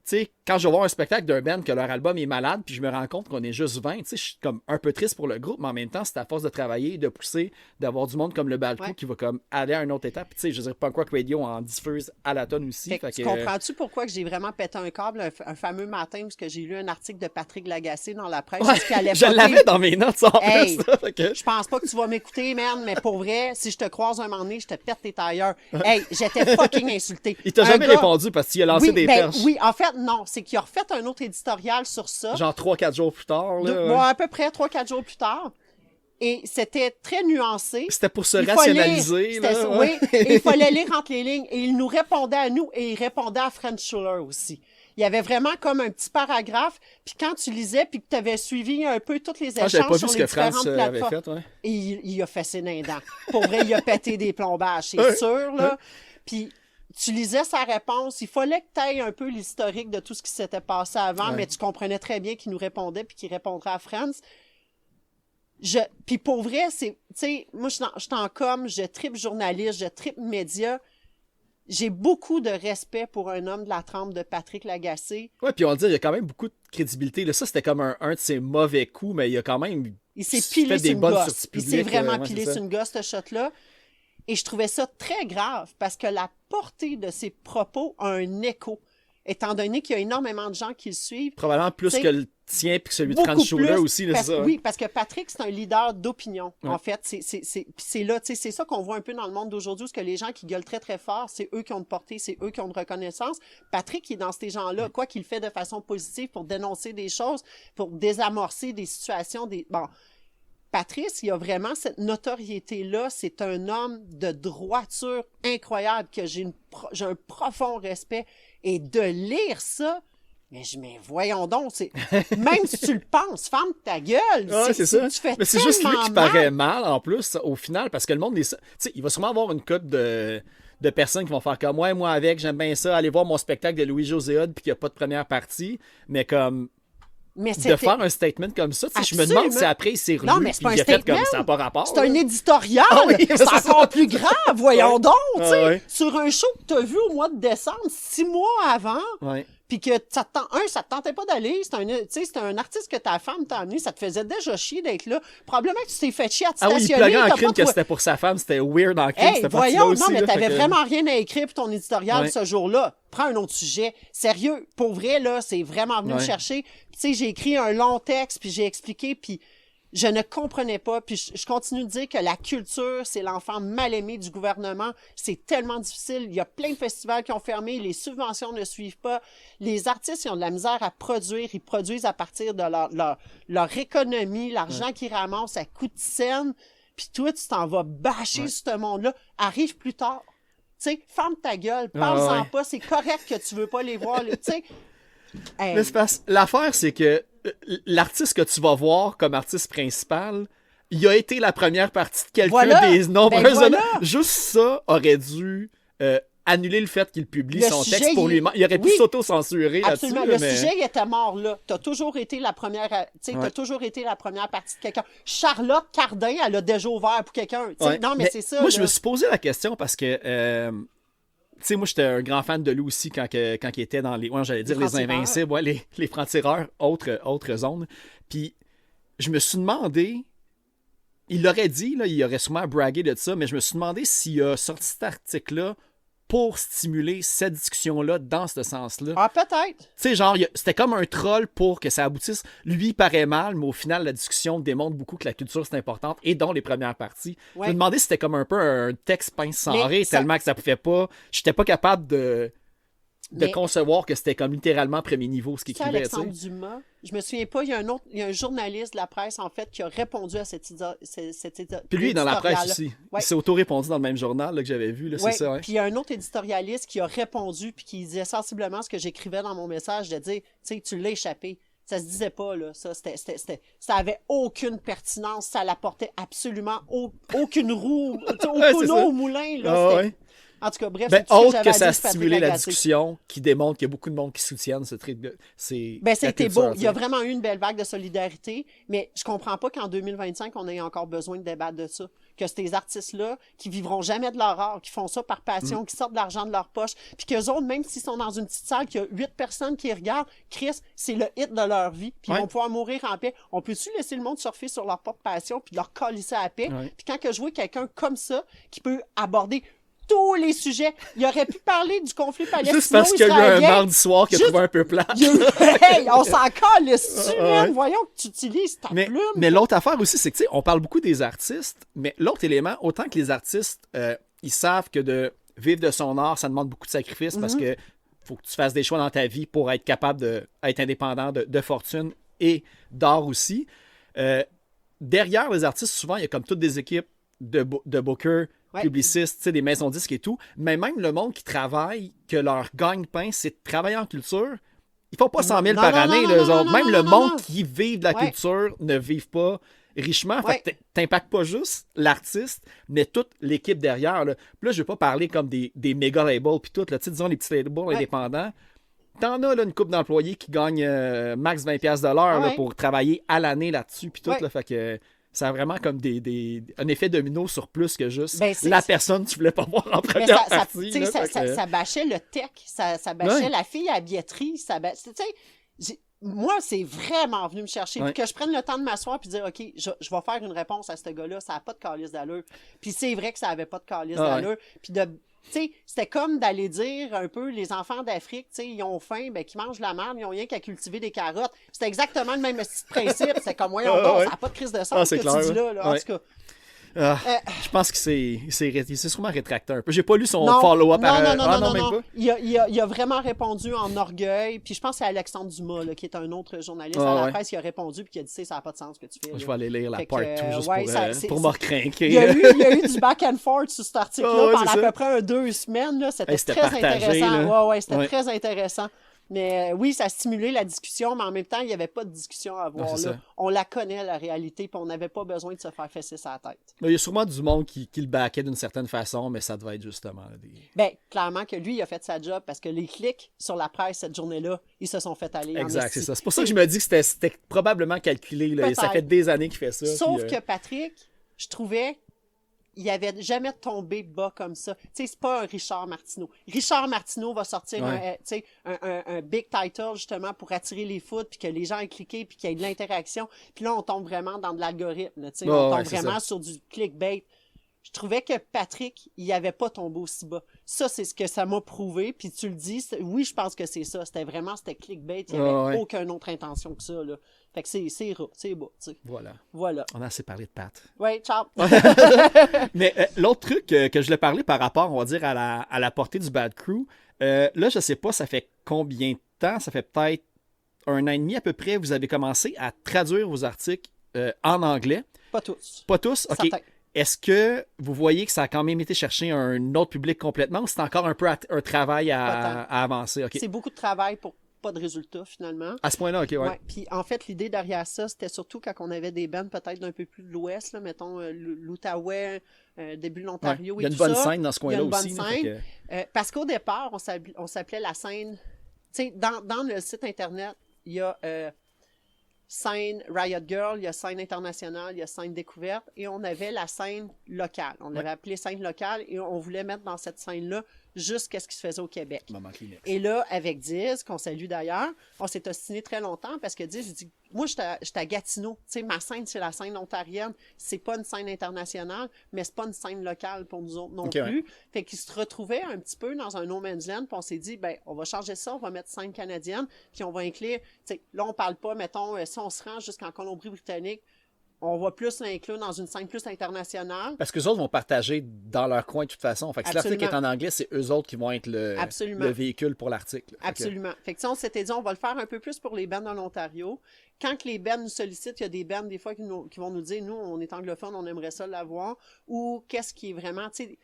sais, quand je vais voir un spectacle d'un band que leur album est malade, puis je me rends compte qu'on est juste 20, tu sais, je suis comme un peu triste pour le groupe, mais en même temps, c'est à force de travailler, de pousser, d'avoir du monde comme le Bad Crew qui va comme aller à une autre étape. Puis tu sais, je veux dire, Punk Rock Radio en diffuse à la tonne aussi. Tu comprends-tu pourquoi que j'ai vraiment pété un câble un fameux matin parce que j'ai lu un article de Patrick Lagacé dans la presse je l'avais dans mes notes, en plus. Je pense pas que tu vas m'écouter, man, mais pour vrai, si je te croise un moment donné, je te pète tes tailleurs. Hey, j'étais fucking insulté. Il t'a jamais répondu parce qu'il a lancé des perches. Oui, en fait, non, c'est qu'il a refait un autre éditorial sur ça. Genre 3-4 jours plus tard. Là, à peu près 3-4 jours plus tard. Et c'était très nuancé. C'était pour se rationaliser. Oui, et il fallait lire entre les lignes. Et il nous répondait à nous et il répondait à French Schuller aussi. Il y avait vraiment comme un petit paragraphe. Puis quand tu lisais, puis que tu avais suivi un peu tous les échanges pas vu sur ce les que France différentes plateformes. avait fait, Et il a fessé d'un dent. Pour vrai, il a pété des plombages, c'est sûr. Là. Puis tu lisais sa réponse. Il fallait que tu ailles un peu l'historique de tout ce qui s'était passé avant, mais tu comprenais très bien qu'il nous répondait puis qu'il répondrait à France. Puis pour vrai, c'est, tu sais, moi, je suis en com, je tripe journaliste, je tripe média. J'ai beaucoup de respect pour un homme de la trempe de Patrick Lagacé. Ouais, puis on va dire, il y a quand même beaucoup de crédibilité. Là, ça, c'était comme un de ses mauvais coups, mais il y a quand même... Il s'est pilé sur une gosse. Il s'est vraiment pilé sur une gosse, ce shot-là. Et je trouvais ça très grave parce que la portée de ses propos a un écho, étant donné qu'il y a énormément de gens qui le suivent. Probablement plus que le tien et que celui de French Schuller aussi. Là, ça. Oui, parce que Patrick, c'est un leader d'opinion, en fait. C'est là, tu sais, c'est ça qu'on voit un peu dans le monde d'aujourd'hui, parce que les gens qui gueulent très, très fort, c'est eux qui ont une portée, c'est eux qui ont une reconnaissance. Patrick, il est dans ces gens-là, quoi qu'il fait de façon positive pour dénoncer des choses, pour désamorcer des situations, Bon... Patrice, il a vraiment cette notoriété-là. C'est un homme de droiture incroyable que j'ai un profond respect. Et de lire ça, mais voyons donc, même si tu le penses, ferme ta gueule. Ouais, c'est ça. Tu fais mais c'est juste lui qui paraît mal en plus, au final, parce que le monde, il va sûrement avoir une couple de personnes qui vont faire comme moi avec, j'aime bien ça, aller voir mon spectacle de Louis-José Hood puis qu'il n'y a pas de première partie, mais comme... de faire un statement comme ça, je me demande si après il s'est relu et il a fait comme ça n'a pas rapport. C'est un éditorial, c'est encore plus grave, voyons donc, sur un show que tu as vu au mois de décembre, 6 mois avant, puis que ça te tentait pas d'aller, c'est un artiste que ta femme t'a amené, ça te faisait déjà chier d'être là. Probablement que tu t'es fait chier à te stationner. Il pluguait en crime que c'était pour sa femme, c'était weird en crime, c'était voyons, aussi, non, mais t'avais vraiment rien à écrire pour ton éditorial ce jour-là. Prends un autre sujet. Sérieux, pour vrai, là, c'est vraiment venu me chercher. Tu sais, j'ai écrit un long texte, puis j'ai expliqué, puis je ne comprenais pas. Puis je continue de dire que la culture, c'est l'enfant mal aimé du gouvernement. C'est tellement difficile. Il y a plein de festivals qui ont fermé. Les subventions ne suivent pas. Les artistes, ils ont de la misère à produire. Ils produisent à partir de leur économie, l'argent qu'ils ramassent à coups de scène. Puis toi, tu t'en vas bâcher sur ce monde-là. Arrive plus tard. Tu sais, ferme ta gueule, parle-en pas, c'est correct que tu veux pas les voir, tu sais. Mais l'affaire, c'est que l'artiste que tu vas voir comme artiste principal, il a été la première partie de quelqu'un des nombreuses années. Juste ça aurait dû annuler le fait qu'il publie son texte pour lui-même. Il aurait pu s'auto-censurer là-dessus. Absolument. Le sujet, il était mort là. T'as toujours été la première, t'as toujours été la première partie de quelqu'un. Charlotte Cardin, elle a déjà ouvert pour quelqu'un. Non, mais c'est ça. Moi, je me suis posé la question parce que Tu sais, moi, j'étais un grand fan de lui aussi quand il était dans les... Ouais, j'allais dire les Invincibles, ouais, les francs-tireurs, autre zone. Puis, je me suis demandé... Il l'aurait dit, là, il aurait sûrement bragué de ça, mais je me suis demandé s'il a sorti cet article-là pour stimuler cette discussion-là dans ce sens-là. Ah, peut-être. Tu sais, genre, c'était comme un troll pour que ça aboutisse. Lui, il paraît mal, mais au final, la discussion démontre beaucoup que la culture, c'est importante, et dont les premières parties. Ouais. Je me demandais si c'était comme un peu un texte pince sans rire, tellement que ça pouvait pas... J'étais pas capable de concevoir que c'était comme littéralement premier niveau ce qu'il écrivait. Alexandre Dumas, je me souviens pas, il y a un journaliste de la presse, en fait, qui a répondu à cette Puis lui, dans la presse aussi. Ouais. Il s'est auto-répondu dans le même journal là, que j'avais vu. Là, ouais. C'est ça, ouais. Puis il y a un autre éditorialiste qui a répondu, puis qui disait sensiblement ce que j'écrivais dans mon message, de dire, tu sais, tu l'as échappé. Ça se disait pas, là. Ça avait aucune pertinence. Ça n'apportait absolument aucune roue, aucun eau au moulin, là. En tout cas, bref, autre que ça a stimulé la discussion, qui démontre qu'il y a beaucoup de monde qui soutiennent ce truc. C'était beau. Il y a vraiment eu une belle vague de solidarité, mais je comprends pas qu'en 2025, on ait encore besoin de débattre de ça. Que ces artistes-là, qui vivront jamais de leur art, qui font ça par passion, qui sortent de l'argent de leur poche, puis qu'eux autres, même s'ils sont dans une petite salle, qu'il y a 8 personnes qui regardent, Chris, c'est le hit de leur vie, puis ils vont pouvoir mourir en paix. On peut-tu laisser le monde surfer sur leur propre passion, puis leur calisser à la paix? Puis quand que je vois quelqu'un comme ça, qui peut aborder tous les sujets. Il aurait pu parler du conflit palestinien. Juste parce qu'il y a eu un mardi soir qu'il a trouvé un peu plat. Hey, on s'en calisse-tu, man? Voyons que tu utilises ta plume. Mais l'autre affaire aussi, c'est que, tu sais, on parle beaucoup des artistes, mais l'autre élément, autant que les artistes, ils savent que de vivre de son art, ça demande beaucoup de sacrifices parce que faut que tu fasses des choix dans ta vie pour être capable d'être indépendant de fortune et d'art aussi. Derrière les artistes, souvent, il y a comme toutes des équipes de bookers, publicistes, des maisons disques et tout, mais même le monde qui travaille, que leur gagne-pain, c'est de travailler en culture, ils font pas 100 000 par année, les autres. Même le monde qui vit de la culture ne vivent pas richement. Fait que t'impactes pas juste l'artiste, mais toute l'équipe derrière. Là. Puis là, je vais pas parler comme des méga labels, puis tout, là, disons les petits labels indépendants. T'en as là, une couple d'employés qui gagnent max 20$ de l'heure là, pour travailler à l'année là-dessus, puis tout, là, fait que... Ça a vraiment comme un effet domino sur plus que juste la personne que tu voulais pas voir en première partie. Ça bâchait le tech, ça bâchait la fille à la billetterie. Moi, c'est vraiment venu me chercher. Puis que je prenne le temps de m'asseoir et de dire, OK, je vais faire une réponse à ce gars-là, ça n'a pas de calice d'allure. Puis c'est vrai que ça n'avait pas de calice d'allure. Puis c'était comme d'aller dire un peu, les enfants d'Afrique, ils ont faim, qu'ils mangent la merde, ils n'ont rien qu'à cultiver des carottes. C'était exactement le même principe. C'est comme, ça n'a pas de crise de sens que tu dis là. En tout cas. Je pense que c'est sûrement rétracté un peu. J'ai pas lu son follow-up. Non. Il a vraiment répondu en orgueil. Puis je pense que c'est Alexandre Dumas, là, qui est un autre journaliste à la presse, qui a répondu puis qui a dit, ça n'a pas de sens ce que tu fais. Là. Je vais aller lire la part 2 juste pour me recrinquer. Il y a eu du back and forth sur cet article-là pendant à peu près 2 semaines. Là. C'était très intéressant. C'était très intéressant. Mais oui, ça a stimulé la discussion, mais en même temps, il n'y avait pas de discussion à avoir. Là. On la connaît, la réalité, puis on n'avait pas besoin de se faire fesser sa tête. Il y a sûrement du monde qui le backait d'une certaine façon, mais ça devait être justement clairement que lui, il a fait sa job, parce que les clics sur la presse cette journée-là, ils se sont fait aller. Exact, c'est ça. C'est pour ça que je me dis que c'était probablement calculé. Là. Ça fait des années qu'il fait ça. Sauf que Patrick, je trouvais... il avait jamais tombé bas comme ça. Tu sais, c'est pas un Richard Martineau. Richard Martineau va sortir un big title, justement, pour attirer les foot, puis que les gens aient cliqué, puis qu'il y ait de l'interaction. Puis là, on tombe vraiment dans de l'algorithme. Tu sais, on tombe vraiment sur du clickbait. Je trouvais que Patrick, il avait pas tombé aussi bas. Ça, c'est ce que ça m'a prouvé. Puis tu le dis, oui, je pense que c'est ça. C'était clickbait. Il n'y avait aucune autre intention que ça, là. Fait que c'est beau, tu sais. Voilà. On a assez parlé de Pat. Oui, ciao. Mais l'autre truc que je voulais parler par rapport, on va dire, à la portée du Bad Crew, là, je sais pas, ça fait combien de temps? Ça fait peut-être 1 an et demi à peu près, vous avez commencé à traduire vos articles en anglais. Pas tous. Pas tous? OK. Certains. Est-ce que vous voyez que ça a quand même été chercher un autre public complètement ou c'est encore un peu un travail à avancer? Okay. C'est beaucoup de travail pour pas de résultats, finalement. À ce point-là, OK, ouais. Puis en fait, l'idée derrière ça, c'était surtout quand on avait des bands peut-être d'un peu plus de l'Ouest, là, mettons l'Outaouais, début de l'Ontario et tout ça. Il y a une bonne scène dans ce coin-là aussi. Il y a une bonne scène. Parce qu'au départ, on s'appelait la scène... Tu sais, dans le site Internet, il y a... scène Riot Girl, il y a scène internationale, il y a scène découverte, et on avait la scène locale. On l'avait appelée scène locale, et on voulait mettre dans cette scène-là jusqu'à ce qui se faisait au Québec. Moment Kleenex. Et là, avec Diz, qu'on salue d'ailleurs, on s'est ostiné très longtemps parce que Diz, il dit, moi, j'étais à Gatineau. Tu sais, ma scène, c'est la scène ontarienne. C'est pas une scène internationale, mais c'est pas une scène locale pour nous autres non plus. Ouais. Fait qu'il se retrouvait un petit peu dans un no man's land, puis on s'est dit, ben, on va changer ça, on va mettre scène canadienne, puis on va inclure, tu sais, là, on parle pas, mettons, si on se rend jusqu'en Colombie-Britannique, on va plus l'inclure dans une scène plus internationale. Parce qu'eux autres vont partager dans leur coin de toute façon. Fait que si l'article est en anglais, c'est eux autres qui vont être le véhicule pour l'article. Absolument. Fait que on s'était dit, on va le faire un peu plus pour les bands dans l'Ontario. Quand les bands nous sollicitent, il y a des bands des fois qui vont nous dire, nous, on est anglophone, on aimerait ça l'avoir. Ou qu'est-ce qui est vraiment, tu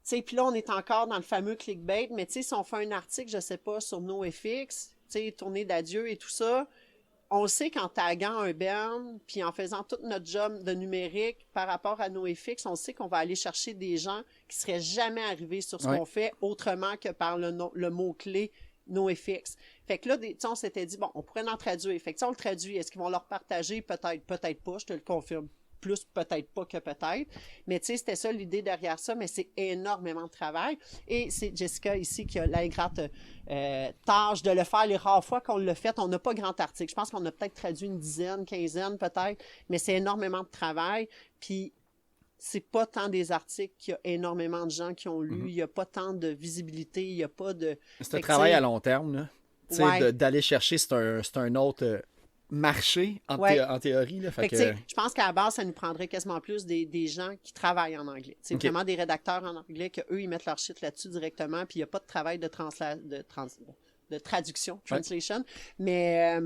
sais, puis là, on est encore dans le fameux clickbait, mais tu sais, si on fait un article, je sais pas, sur NoFX, tu sais, tournée d'adieu et tout ça, on sait qu'en taguant un band, puis en faisant tout notre job de numérique par rapport à NoFX, on sait qu'on va aller chercher des gens qui seraient jamais arrivés sur ce qu'on fait autrement que par le mot-clé NoFX. Fait que là, on s'était dit, bon, on pourrait en traduire. Fait que on le traduit. Est-ce qu'ils vont leur partager? Peut-être, peut-être pas, je te le confirme. Plus peut-être pas que peut-être. Mais tu sais, c'était ça l'idée derrière ça, mais c'est énormément de travail. Et c'est Jessica ici qui a l'ingrate tâche de le faire les rares fois qu'on l'a fait. On n'a pas grand article. Je pense qu'on a peut-être traduit une dizaine, quinzaine peut-être, mais c'est énormément de travail. Puis c'est pas tant des articles qu'il y a énormément de gens qui ont lu. Il n'y a pas tant de visibilité, il n'y a pas de... C'est un travail à long terme, là. Tu sais, d'aller chercher, c'est un autre... marché en théorie. Là, fait que, je pense qu'à la base, ça nous prendrait quasiment plus des gens qui travaillent en anglais. C'est vraiment des rédacteurs en anglais qu'eux, ils mettent leur shit là-dessus directement, puis il n'y a pas de travail de traduction, translation. Mais,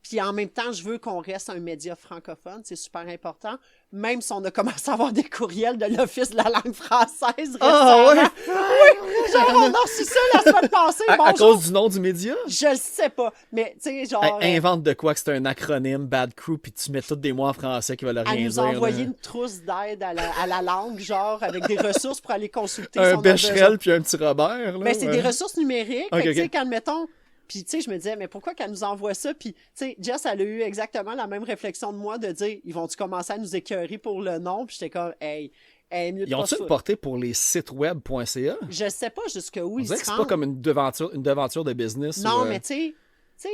puis en même temps, je veux qu'on reste un média francophone, c'est super important. Même si on a commencé à avoir des courriels de l'Office de la langue française récemment. Oui, genre, on a reçu ça la semaine passée. À cause du nom du média? Je le sais pas, mais tu sais, genre... invente de quoi que c'est un acronyme, Bad Crew, puis tu mets tous des mots en français qui veulent rien dire. Elle nous a envoyé une trousse d'aide à la langue, genre, avec des ressources pour aller consulter. Un Becherel puis un petit Robert. Mais c'est des ressources numériques. Tu sais, quand, mettons... Puis, tu sais, je me disais, mais pourquoi qu'elle nous envoie ça? Puis, tu sais, Jess, elle a eu exactement la même réflexion de moi de dire, ils vont-tu commencer à nous écœurer pour le nom? Puis j'étais comme, hey, mieux de ils ont-tu porté pour les sites web.ca? Je sais pas jusqu'où ils se rendent. C'est pas comme une devanture de business. Non, mais tu sais,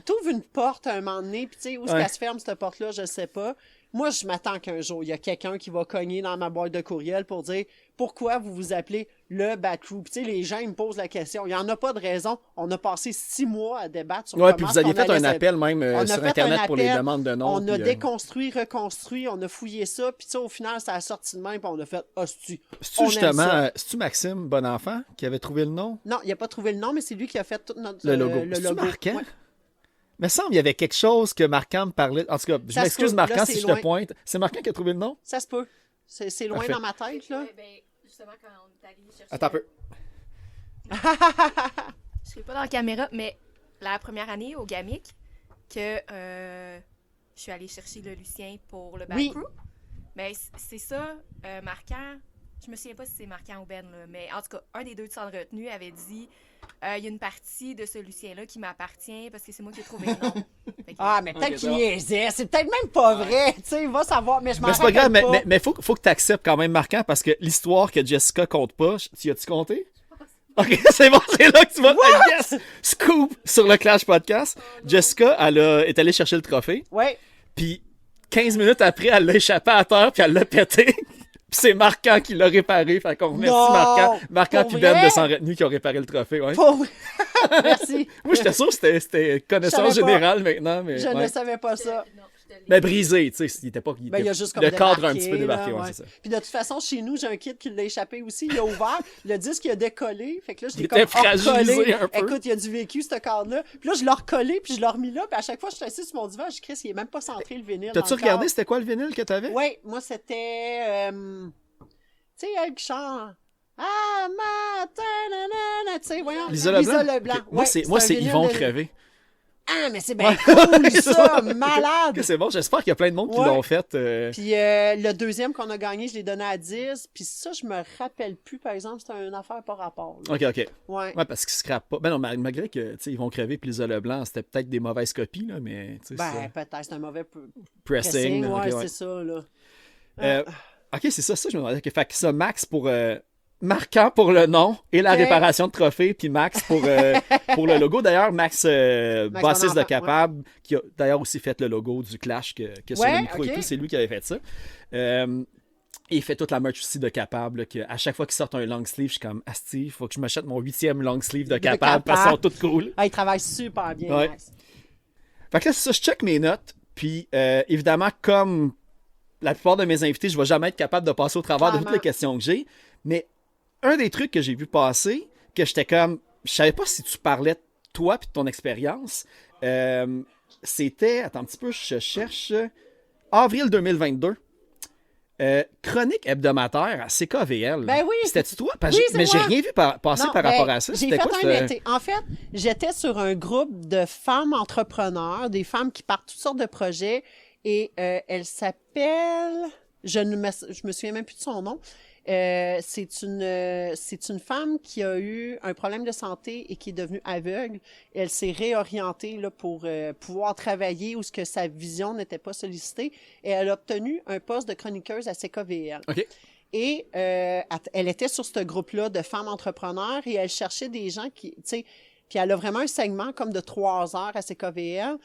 t'ouvres une porte à un moment donné, puis tu sais, où est-ce qu'elle se ferme, cette porte-là, je sais pas. Moi, je m'attends qu'un jour, il y a quelqu'un qui va cogner dans ma boîte de courriel pour dire pourquoi vous vous appelez le Bad Crew. Puis, tu sais, les gens, ils me posent la question. Il n'y en a pas de raison. On a passé 6 mois à débattre sur comment puis vous aviez fait un appel même sur Internet pour les demandes de nom. On a déconstruit, reconstruit, on a fouillé ça. Puis, tu sais, au final, ça a sorti de même, puis on a fait hostie. C'est-tu justement, c'est-tu Maxime Bonenfant qui avait trouvé le nom? Non, il n'a pas trouvé le nom, mais c'est lui qui a fait tout notre le logo. Le logo. Marquant? Mais semble qu'il y avait quelque chose que Marquand me parlait. En tout cas, je m'excuse Marquand si je te pointe. C'est Marquand qui a trouvé le nom? Ça se peut. C'est loin dans ma tête, là. Justement, quand on est allé chercher... Attends un peu. Je serai pas dans la caméra, mais la première année au GAMIC, que je suis allée chercher le Lucien pour le Bad Crew. Mais c'est ça, Marquand... Je me souviens pas si c'est Marquand ou Ben, là, mais en tout cas, un des deux de centre retenu avait dit il y a une partie de ce Lucien-là qui m'appartient parce que c'est moi qui ai trouvé le nom. Mais peut-être qu'il niaisait. C'est peut-être même pas vrai. Tu sais, il va savoir. Mais je m'en rappelle pas. Mais c'est pas grave, mais faut que tu acceptes quand même Marquant parce que l'histoire que Jessica compte pas, tu as-tu compté? Ok, c'est bon, c'est là que tu vas. Yes! Scoop sur le Clash Podcast. Jessica, elle est allée chercher le trophée. Ouais. Puis 15 minutes après, elle l'a échappé à terre puis elle l'a pété. Puis c'est Marquand qui l'a réparé. Fait qu'on remercie Marquand puis Ben de Sans Retenue qui ont réparé le trophée. Ouais. Merci. Moi, j'étais sûr que c'était connaissance générale maintenant. Mais, je ne savais pas ça. Mais brisé, tu sais, il était pas. Il y a juste comme le cadre a un petit peu débarqué, c'est ça. Puis de toute façon, chez nous, j'ai un kid qui l'a échappé aussi. Il a ouvert, le disque il a décollé. Fait que là, je l'ai comme fragilisé un peu. Écoute, il y a du vécu, ce cadre-là. Puis là, je l'ai recollé, puis je l'ai remis là. Puis à chaque fois, je suis assis sur mon divan, je Chris, il est même pas centré le vinyle. T'as-tu regardé, c'était quoi le vinyle que t'avais? Oui, moi, c'était. Tu sais, elle qui chante. Ah, matin, tu sais, voyons. Lisa Leblanc. Okay. Moi, c'est Ils vont crever. Ah, mais c'est bien cool, ça! Malade! Okay, c'est bon, j'espère qu'il y a plein de monde qui l'ont fait. Puis le deuxième qu'on a gagné, je l'ai donné à 10. Puis ça, je me rappelle plus, par exemple, c'était une affaire par rapport. Là. OK. Ouais, parce qu'ils se scrapent pas. Ben non, malgré que, tu sais, Ils vont crever puis Lisa Leblanc, c'était peut-être des mauvaises copies, là, mais... peut-être, c'est un mauvais pressing. Ouais, c'est ça, là. OK, c'est ça, je me demandais. Fait que ça, Max, pour Marquant pour le nom et la réparation de trophées, puis Max pour le logo. D'ailleurs, Max bassiste de Capable, qui a d'ailleurs aussi fait le logo du Clash que sur le micro et tout, c'est lui qui avait fait ça. Et il fait toute la merch aussi de Capable, que à chaque fois qu'il sort un long sleeve, je suis comme Asti, il faut que je m'achète mon 8e long sleeve de Capable parce qu'ils sont toutes cool. Ah, il travaille super bien, Max. Fait que là, c'est ça, je check mes notes, puis évidemment, comme la plupart de mes invités, je vais jamais être capable de passer au travers de toutes les questions que j'ai, mais un des trucs que j'ai vu passer, que j'étais comme, je savais pas si tu parlais de toi et de ton expérience, c'était, attends un petit peu, je cherche, avril 2022. Chronique hebdomadaire à CKVL. Ben oui. C'était-tu toi? Oui, mais j'ai rien vu passer par rapport à ça. J'ai fait un été. En fait, j'étais sur un groupe de femmes entrepreneurs, des femmes qui partent toutes sortes de projets, et elle s'appelle... Je me souviens même plus de son nom. C'est une femme qui a eu un problème de santé et qui est devenue aveugle. Elle s'est réorientée là, pour pouvoir travailler où ce que sa vision n'était pas sollicitée, et elle a obtenu un poste de chroniqueuse à CKVL. OK. Et elle était sur ce groupe-là de femmes entrepreneurs et elle cherchait des gens qui, tu sais, puis elle a vraiment un segment comme de 3 heures à CKVL.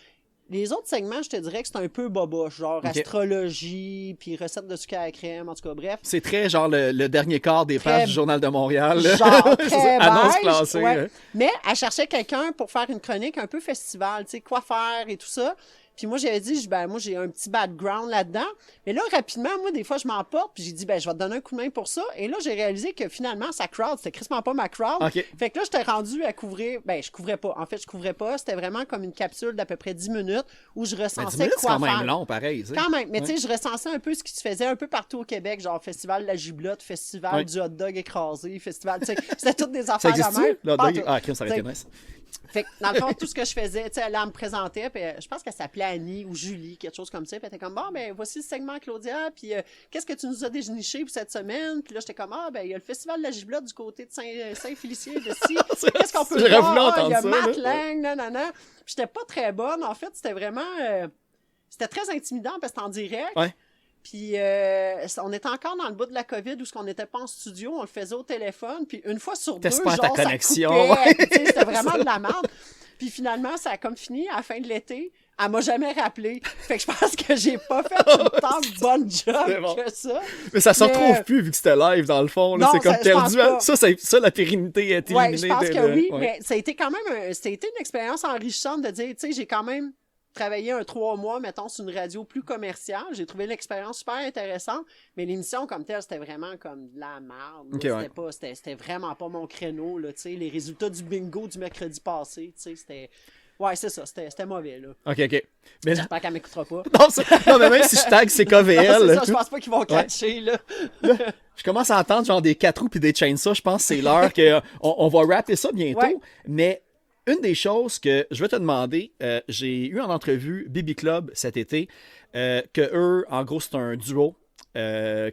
Les autres segments, je te dirais que c'est un peu boboche, genre astrologie, puis recettes de sucre à la crème, en tout cas, bref. C'est très genre le dernier quart des pages du Journal de Montréal. Genre très annonce beige, classée. Ouais. Mais elle cherchait quelqu'un pour faire une chronique un peu festival, tu sais, quoi faire et tout ça. Puis moi, j'avais dit, moi, j'ai un petit background là-dedans. Mais là, rapidement, moi, des fois, je m'emporte. Puis j'ai dit, je vais te donner un coup de main pour ça. Et là, j'ai réalisé que finalement, sa crowd, c'était crissement pas ma crowd. Okay. Fait que là, j'étais rendue à couvrir. Je couvrais pas. En fait, je couvrais pas. C'était vraiment comme une capsule d'à peu près 10 minutes où je recensais 10 minutes, quoi c'est quand faire. même long, pareil. Quand même. Mais tu sais, je recensais un peu ce qui se faisait un peu partout au Québec, genre Festival de la giblotte, Festival du hot dog écrasé, Festival, tu sais, c'était toutes des affaires de même. Le hot dog? Ah, ça aurait été nice. Fait que dans le fond, tout ce que je faisais, tu sais, elle me présentait, puis je pense qu'elle s'appelait Annie ou Julie, quelque chose comme ça, puis elle était comme, bon, voici le segment Claudia, puis qu'est-ce que tu nous as déniché pour cette semaine? Puis là, j'étais comme, il y a le Festival de la giblotte du côté de Saint-Félicien de ci. Qu'est-ce qu'on peut voir? Il y a Matt Lang, nanana. Puis j'étais pas très bonne, en fait, c'était vraiment... c'était très intimidant parce que c'était en direct. Ouais. Puis on était encore dans le bout de la COVID où on n'était pas en studio, on le faisait au téléphone, puis une fois sur deux, genre, ta connexion. Ça coupait, c'était vraiment de la merde. Puis finalement, ça a comme fini à la fin de l'été. Elle m'a jamais rappelé. Fait que je pense que j'ai pas fait tant de bonne job que ça. Mais ça se retrouve plus vu que c'était live dans le fond. Là, non, c'est comme perdu. Ça, la pérennité est éliminée. Ouais, je pense que oui, mais ça a été quand même une expérience enrichissante de dire, tu sais, j'ai quand même travaillé 3 mois, mettons, sur une radio plus commerciale. J'ai trouvé l'expérience super intéressante, mais l'émission comme telle, c'était vraiment comme de la merde. C'était vraiment pas mon créneau, là, tu sais. Les résultats du bingo du mercredi passé, tu sais, c'était... Ouais, c'est ça, c'était mauvais, là. OK. Mais j'espère qu'elle m'écoutera pas. non, mais même si je tag CKVL... c'est ça, je pense pas qu'ils vont catcher, là. Je commence à entendre genre des 4 roues puis des chainsaws. Je pense que c'est l'heure qu'on va rapper ça bientôt. Mais une des choses que je vais te demander, j'ai eu en entrevue Bibi Club cet été, que eux, en gros, c'est un duo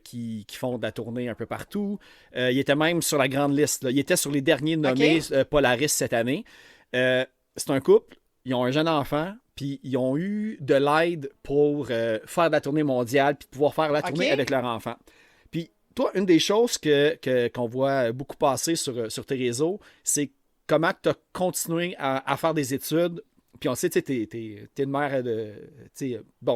qui font de la tournée un peu partout. Ils étaient même sur la grande liste. Là. Ils étaient sur les derniers nommés Polaris cette année. C'est un couple, ils ont un jeune enfant, puis ils ont eu de l'aide pour faire de la tournée mondiale, puis pouvoir faire la tournée avec leur enfant. Puis toi, une des choses qu'on voit beaucoup passer sur tes réseaux, c'est comment tu as continué à faire des études. Puis on sait, tu sais, t'es une mère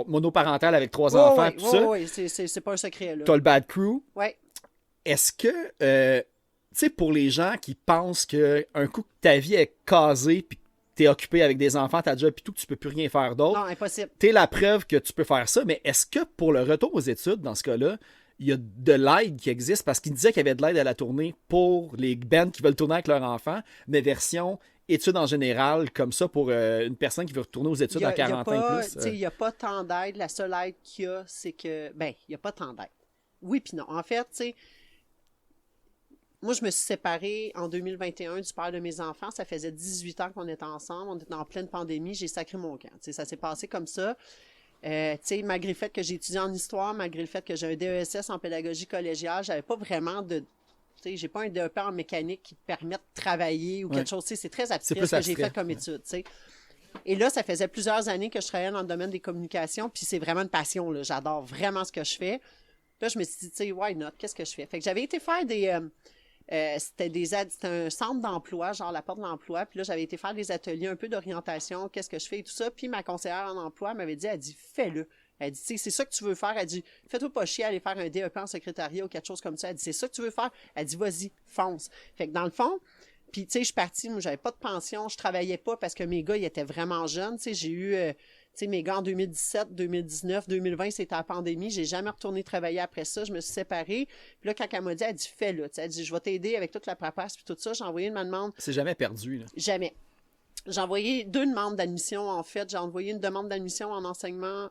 monoparentale avec 3 enfants, tout ça. Oui, c'est pas un secret, là. T'as le Bad Crew. Oui. Est-ce que, tu sais, pour les gens qui pensent qu'un coup que ta vie est casée, puis t'es occupé avec des enfants, t'as job, puis tout, que tu peux plus rien faire d'autre. Non, impossible. T'es la preuve que tu peux faire ça, mais est-ce que pour le retour aux études, dans ce cas-là, il y a de l'aide qui existe? Parce qu'il disait qu'il y avait de l'aide à la tournée pour les bands qui veulent tourner avec leurs enfants, mais version études en général, comme ça, pour une personne qui veut retourner aux études à 40 ans et plus. Il n'y a pas tant d'aide. La seule aide qu'il y a, c'est que... il n'y a pas tant d'aide. Oui puis non. En fait, tu sais, moi, je me suis séparée en 2021 du père de mes enfants. Ça faisait 18 ans qu'on était ensemble. On était en pleine pandémie. J'ai sacré mon camp. Tu sais, ça s'est passé comme ça. Tu sais, malgré le fait que j'ai étudié en histoire, malgré le fait que j'ai un DESS en pédagogie collégiale, j'avais pas vraiment de... Tu sais, j'ai pas un DEP en mécanique qui te permet de travailler ou quelque chose. Tu sais, c'est très abstrait ce que j'ai fait comme étude, tu sais. Et là, ça faisait plusieurs années que je travaillais dans le domaine des communications, puis c'est vraiment une passion, là. J'adore vraiment ce que je fais. Là, je me suis dit, tu sais, why not? Qu'est-ce que je fais? Fait que j'avais été faire c'était un centre d'emploi, genre la porte de l'emploi. Puis là, j'avais été faire des ateliers, un peu d'orientation, qu'est-ce que je fais et tout ça. Puis ma conseillère en emploi m'avait dit, elle dit, fais-le. Elle dit, c'est ça que tu veux faire. Elle dit, fais-toi pas chier à aller faire un DEP en secrétariat ou quelque chose comme ça. Elle dit, c'est ça que tu veux faire. Elle dit, vas-y, fonce. Fait que dans le fond, puis tu sais, je suis partie, moi, j'avais pas de pension, je travaillais pas parce que mes gars, ils étaient vraiment jeunes. Tu sais, j'ai eu, tu sais, mes gars en 2017, 2019, 2020, c'était la pandémie. J'ai jamais retourné travailler après ça. Je me suis séparée. Puis là, quand elle m'a dit, elle dit, fais-le. Tu sais, elle dit, je vais t'aider avec toute la paperasse puis tout ça. J'ai envoyé une demande. C'est jamais perdu, là. Jamais. J'ai envoyé 2 demandes d'admission, en fait. J'ai envoyé une demande d'admission en enseignement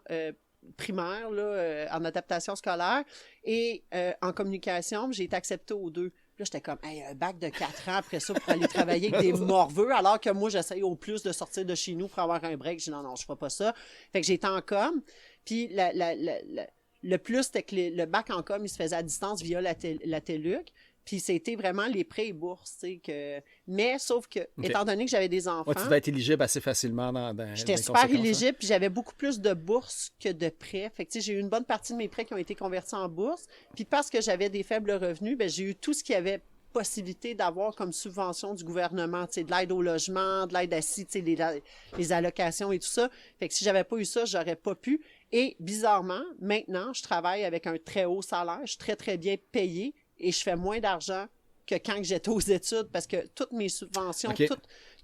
primaire, là, en adaptation scolaire et en communication. J'ai été acceptée aux 2. Là, j'étais comme, hey, un bac de 4 ans après ça pour aller travailler avec des morveux, alors que moi, j'essaye au plus de sortir de chez nous pour avoir un break. J'ai dit, non, je ferai pas ça. Fait que j'étais en com. Puis le plus, c'était que le bac en com, il se faisait à distance via la TELUC. Puis c'était vraiment les prêts et bourses, tu sais, que... Mais sauf que, étant donné que j'avais des enfants... Ouais, tu devais être éligible assez facilement dans j'étais super éligible, puis j'avais beaucoup plus de bourses que de prêts. Fait que, tu sais, j'ai eu une bonne partie de mes prêts qui ont été convertis en bourse. Puis parce que j'avais des faibles revenus, ben j'ai eu tout ce qu'il y avait possibilité d'avoir comme subvention du gouvernement, tu sais, de l'aide au logement, de l'aide assis, tu sais, les allocations et tout ça. Fait que si j'avais pas eu ça, j'aurais pas pu. Et bizarrement, maintenant, je travaille avec un très haut salaire, je suis très, très bien payée. Et je fais moins d'argent que quand j'étais aux études parce que toutes mes subventions,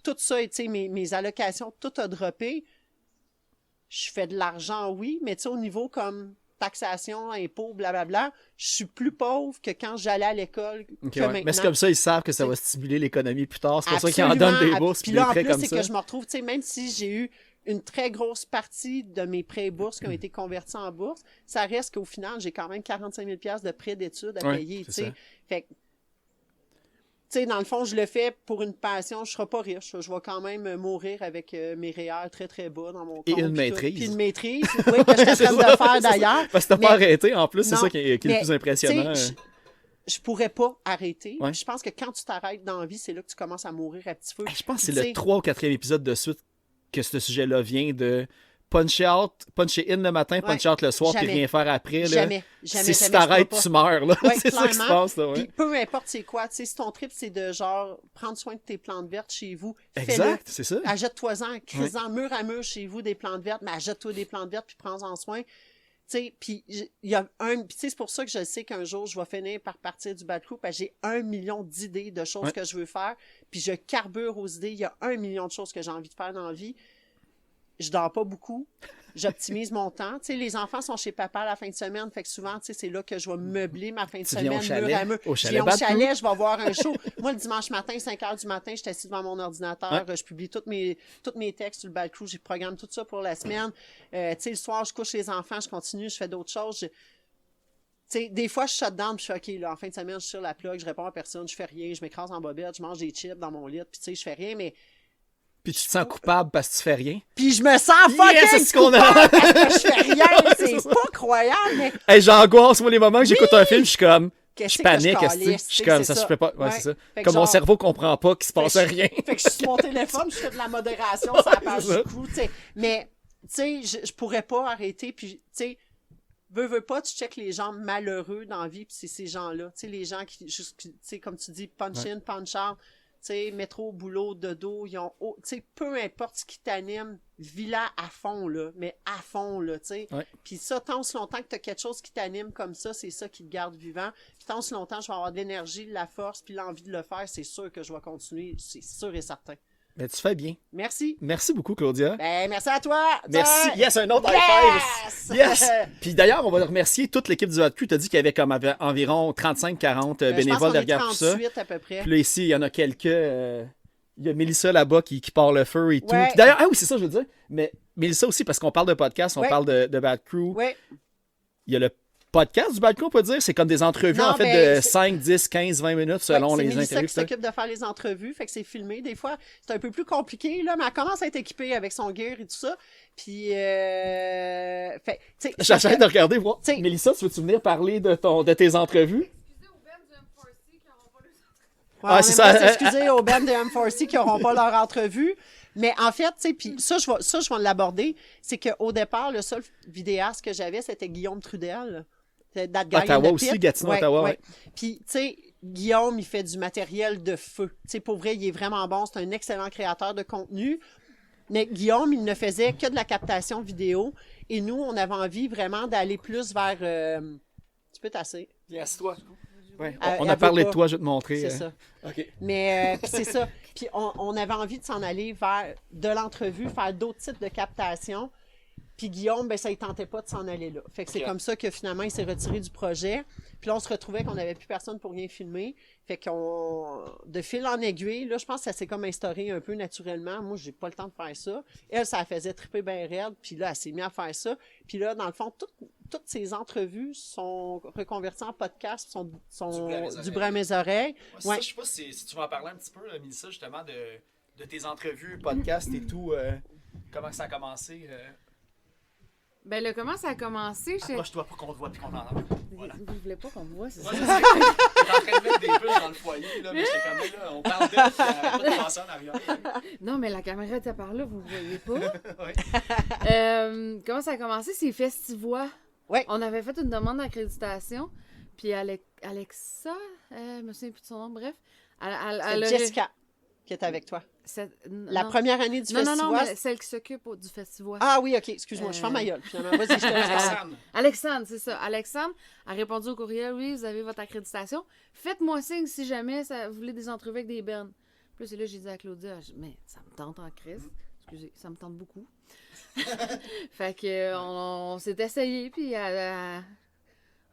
tout ça, tu sais, mes allocations, tout a droppé. Je fais de l'argent, oui, mais tu sais, au niveau comme taxation, impôts, blablabla, je suis plus pauvre que quand j'allais à l'école que maintenant. Mais c'est comme ça, ils savent que ça va stimuler l'économie plus tard. C'est pour ça qu'ils en donnent des bourses puis des prêts comme ça. Puis là, en plus, c'est que je me retrouve, tu sais, même si j'ai eu une très grosse partie de mes prêts bourses qui ont été convertis en bourse, ça reste qu'au final, j'ai quand même 45 000 $ de prêts d'études à payer, tu sais. Fait que, tu sais, dans le fond, je le fais pour une passion. Je ne serai pas riche. Je vais quand même mourir avec mes REER très, très bas dans mon compte. Et une maîtrise. Puis une maîtrise, oui, que je suis en train de faire d'ailleurs. Parce que tu n'as pas arrêté, en plus, c'est ça qui est le plus impressionnant. Je pourrais pas arrêter. Ouais. Je pense que quand tu t'arrêtes dans la vie, c'est là que tu commences à mourir à petit feu. Je pense que c'est le 3 ou 4e épisode de suite que ce sujet-là vient de puncher in le matin, puncher out le soir, puis rien faire après. Là. Jamais. Si t'arrêtes, tu meurs. Là. Ouais, c'est ça qui se passe. Là, ouais. Puis peu importe c'est quoi. Si ton trip, c'est de genre prendre soin de tes plantes vertes chez vous, exact, c'est ça. Achète-toi-en, crée-en mur à mur chez vous des plantes vertes, mais achète-toi des plantes vertes, puis prends-en soin. Puis il y a c'est pour ça que je sais qu'un jour, je vais finir par partir du Bad Crew, parce que j'ai 1 million d'idées de choses que je veux faire, puis je carbure aux idées. Il y a 1 million de choses que j'ai envie de faire dans la vie. Je dors pas beaucoup. J'optimise mon temps. Tu sais, les enfants sont chez papa la fin de semaine, fait que souvent, tu sais, c'est là que je vais meubler ma fin de semaine, mur à mur. Je viens au chalet, je vais voir un show. Moi, le dimanche matin, 5 h du matin, je suis assis devant mon ordinateur, je publie tous mes textes sur le Bad Crew, je programme tout ça pour la semaine. Tu sais, le soir, je couche les enfants, je continue, je fais d'autres choses. Tu sais, des fois, je shut down, puis je fais, OK, là, en fin de semaine, je suis sur la plug, je réponds à personne, je fais rien, je m'écrase en bobette, je mange des chips dans mon lit, puis tu sais, je fais rien, mais puis tu te sens coupable parce que tu fais rien. Puis je me sens fucking coupable parce que je fais rien. C'est pas croyable, mais... Hey, j'angoisse, moi, les moments que j'écoute un film, je suis comme... Je panique. Je suis comme, ça se fait pas. Ouais, c'est ça. Comme mon cerveau comprend pas qu'il se passe rien. Fait que je suis sur mon téléphone, je fais de la modération sur la page du coup, tu sais. Mais, tu sais, je pourrais pas arrêter, puis, tu sais, veux pas, tu checkes les gens malheureux dans la vie, puis c'est ces gens-là. Tu sais, les gens qui, tu sais, comme tu dis, punch in, punch out. Tu sais, métro, boulot, dodo, ils ont... Tu sais, peu importe ce qui t'anime, vis-la à fond, là. Mais à fond, là, tu sais. Puis ça, tant aussi longtemps que t'as quelque chose qui t'anime comme ça, c'est ça qui te garde vivant. Puis tant aussi longtemps, je vais avoir de l'énergie, de la force, puis l'envie de le faire, c'est sûr que je vais continuer. C'est sûr et certain. Ben, tu fais bien. Merci. Merci beaucoup, Claudia. Ben, merci à toi. Merci. Yes, un autre high five. Yes. Puis d'ailleurs, on va remercier toute l'équipe du Bad Crew. Tu as dit qu'il y avait comme environ 35-40 bénévoles derrière tout ça. 38 à peu près. Puis là, ici, il y en a quelques. Il y a Mélissa là-bas qui part le feu et tout. Ouais. Puis d'ailleurs, oui, c'est ça, je veux dire. Mais Mélissa aussi, parce qu'on parle de podcast, on parle de Bad Crew. Oui. Il y a le podcast du Bad Crew, on peut dire. C'est comme des entrevues, en fait, de 5, 10, 15, 20 minutes selon les interviews. C'est Mélissa qui s'occupe de faire les entrevues, fait que c'est filmé. Des fois, c'est un peu plus compliqué, là, mais elle commence à être équipée avec son gear et tout ça. Puis, j'essaie de regarder, voir. Mélissa, tu veux-tu venir parler de tes entrevues? Ouais, c'est ça. Excusez aux bands de M4C qui n'auront pas leur entrevue. Mais en fait, tu sais, puis ça, je vais l'aborder. C'est qu'au départ, le seul vidéaste que j'avais, c'était Guillaume Trudel. Ottawa aussi, Gatineau, Ottawa, ouais. Puis, tu sais, Guillaume, il fait du matériel de feu. Tu sais, pour vrai, il est vraiment bon. C'est un excellent créateur de contenu. Mais Guillaume, il ne faisait que de la captation vidéo. Et nous, on avait envie vraiment d'aller plus vers... Tu peux t'asseoir. Yes, toi. Ouais. On a parlé de toi, je vais te montrer. C'est ça. OK. Mais c'est ça. Puis on avait envie de s'en aller vers de l'entrevue, faire d'autres types de captation. Puis Guillaume, ben ça ne tentait pas de s'en aller là. Fait que c'est comme ça que finalement, il s'est retiré du projet. Puis là, on se retrouvait qu'on n'avait plus personne pour rien filmer. Fait qu'on, de fil en aiguille, là, je pense que ça s'est comme instauré un peu naturellement. Moi, j'ai pas le temps de faire ça. Elle, ça la faisait triper bien raide. Puis là, elle s'est mise à faire ça. Puis là, dans le fond, toutes ces entrevues sont reconverties en podcast, sont du bras à mes oreilles. Ouais. Ça, je sais pas si tu vas en parler un petit peu, Mélissa, justement, de tes entrevues, podcasts et tout. Comment ça a commencé? Ben là, comment ça a commencé? Approche-toi pour qu'on te voit et qu'on t'entende. Voilà. Vous voulez pas qu'on me voit, c'est ça? T'es en train de mettre des puces dans le foyer, là, mais j'étais comme là, on parle d'elle, puis elle a pas de penser en arrière. Non, mais la caméra était par là, vous ne voyez pas. Oui. Comment ça a commencé? C'est Festivois. Oui. On avait fait une demande d'accréditation, puis Alexa, je me souviens plus de son nom, bref. C'est Jessica qui est avec toi. La première année du Festivois. Non, mais celle qui s'occupe du Festivois. Ah oui, OK, excuse-moi, je fais ma gueule. Finalement, vas-y, je te laisse. Alexandre, c'est ça. Alexandre a répondu au courriel, oui, vous avez votre accréditation. Faites-moi signe si jamais vous voulez des entrevues avec des bennes. Puis là, j'ai dit à Claudia, mais ça me tente en crise. Excusez, ça me tente beaucoup. Fait que on s'est essayé, puis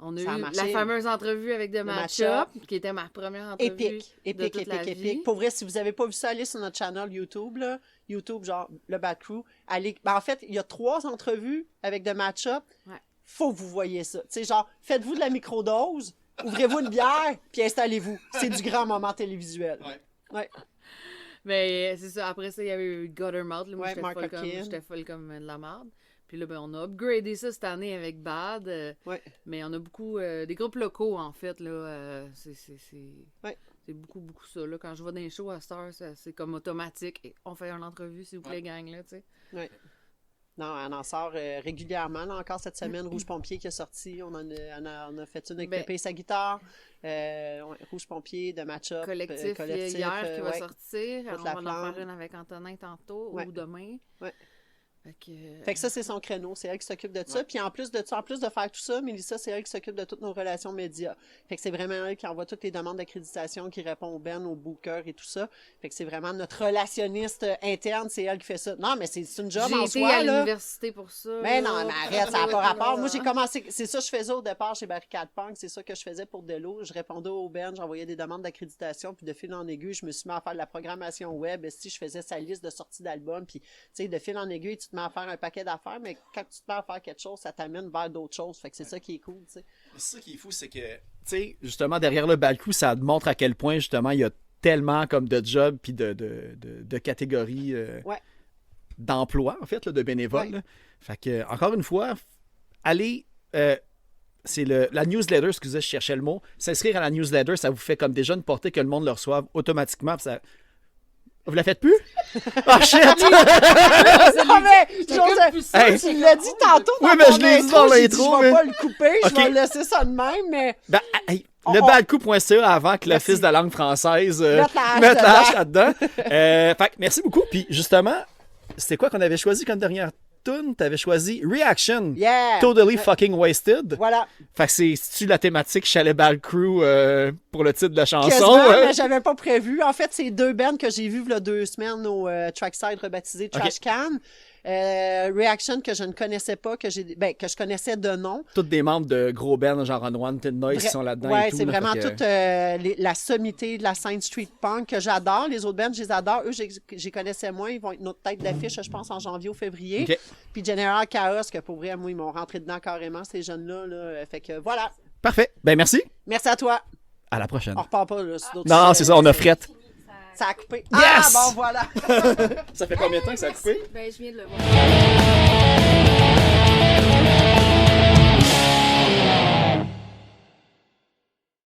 on a eu la fameuse entrevue avec The Match-Up, qui était ma première entrevue de toute la vie. Pour vrai, si vous n'avez pas vu ça, allez sur notre channel YouTube, là. YouTube, genre, le Bad Crew. Allez... Ben, en fait, il y a 3 entrevues avec The Match-Up. Ouais. Faut que vous voyez ça. Tu sais, genre, faites-vous de la microdose, ouvrez-vous une bière, puis installez-vous. C'est du grand moment télévisuel. Ouais. Mais c'est ça. Après ça, il y avait eu Guttermouth. Moi, ouais, j'étais folle comme de la merde. Puis là, ben, on a upgradé ça cette année avec Bad. Mais on a beaucoup... des groupes locaux, en fait, là. C'est beaucoup, beaucoup ça. Là. Quand je vais dans les shows à Star, c'est comme automatique. Et on fait une entrevue, s'il vous plaît, gang, là, tu sais. Ouais. Non, on en sort régulièrement. Là, encore cette semaine, Rouge Pompier qui est sorti. On a fait une avec Pépé sa guitare. Rouge Pompier, de Match-Up. Collectif hier qui va sortir. On va en faire une avec Antonin tantôt ou demain. Ouais. Fait que ça, c'est son créneau. C'est elle qui s'occupe de ça. Puis en plus de faire tout ça, Mélissa, c'est elle qui s'occupe de toutes nos relations médias. Fait que c'est vraiment elle qui envoie toutes les demandes d'accréditation, qui répond au Ben, au booker et tout ça. Fait que c'est vraiment notre relationniste interne, c'est elle qui fait ça. Non, mais c'est une job en soi, là. J'ai été à l'université pour ça. Mais non, mais arrête, ça n'a pas rapport. Moi, j'ai commencé... C'est ça que je faisais au départ chez Barricade Punk. C'est ça que je faisais pour Delo. Je répondais au Ben, j'envoyais des demandes d'accréditation. Puis de fil en aiguille, je me suis mis à faire de la programmation web. Si je faisais sa liste de sorties d'albums. Puis, tu sais, de fil en aiguille, tu te mets à faire un paquet d'affaires, mais quand tu te mets à faire quelque chose, ça t'amène vers d'autres choses. Fait que c'est ça qui est cool, tu sais. C'est ça qui est fou, c'est que, tu sais, justement, derrière le Bad Crew, ça montre à quel point, justement, il y a tellement comme de jobs puis de catégories d'emploi, en fait, là, de bénévoles. Ouais. Fait que, encore une fois, allez... c'est la newsletter, excusez, je cherchais le mot. S'inscrire à la newsletter, ça vous fait comme déjà une portée que le monde le reçoive automatiquement. Ça... Vous la faites plus? Ah, shit! Non, mais, tu l'as dit tantôt dans mais je l'ai dit dans l'intro. Je vais pas le couper, je vais laisser ça de même, mais... Ben, le badcoup.ca avant que l'Office de la langue française mette la hache là-dedans. Fait que merci beaucoup. Puis justement, c'était quoi qu'on avait choisi comme dernière tune? T'avais choisi Reaction. Yeah! Totally fucking wasted. Voilà. Fait que c'est-tu la thématique Chalet Bad Crew pour le titre de la chanson? Quasiment, mais j'avais pas prévu. En fait, c'est 2 bands que j'ai vues il y a 2 semaines au Trackside rebaptisé Trash Can. Reaction que je ne connaissais pas, que je connaissais de nom. Toutes des membres de gros bands, genre Unwanted Noise qui sont là-dedans. Ouais, et tout. C'est vraiment toute la sommité de la scène street punk que j'adore. Les autres bands, je les adore. Eux, j'y connaissais moins. Ils vont être notre tête d'affiche, je pense, en janvier ou février. Okay. Puis General Chaos, que pour vrai, moi, ils m'ont rentré dedans carrément, ces jeunes-là. Là. Fait que voilà. Parfait. Ben merci. Merci à toi. À la prochaine. On repart pas là, sur d'autres Non, c'est ça, on a frette. Ça a coupé. Yes! Ah, bon, voilà. Ça fait combien de temps que ça a coupé? Ben, je viens de le voir.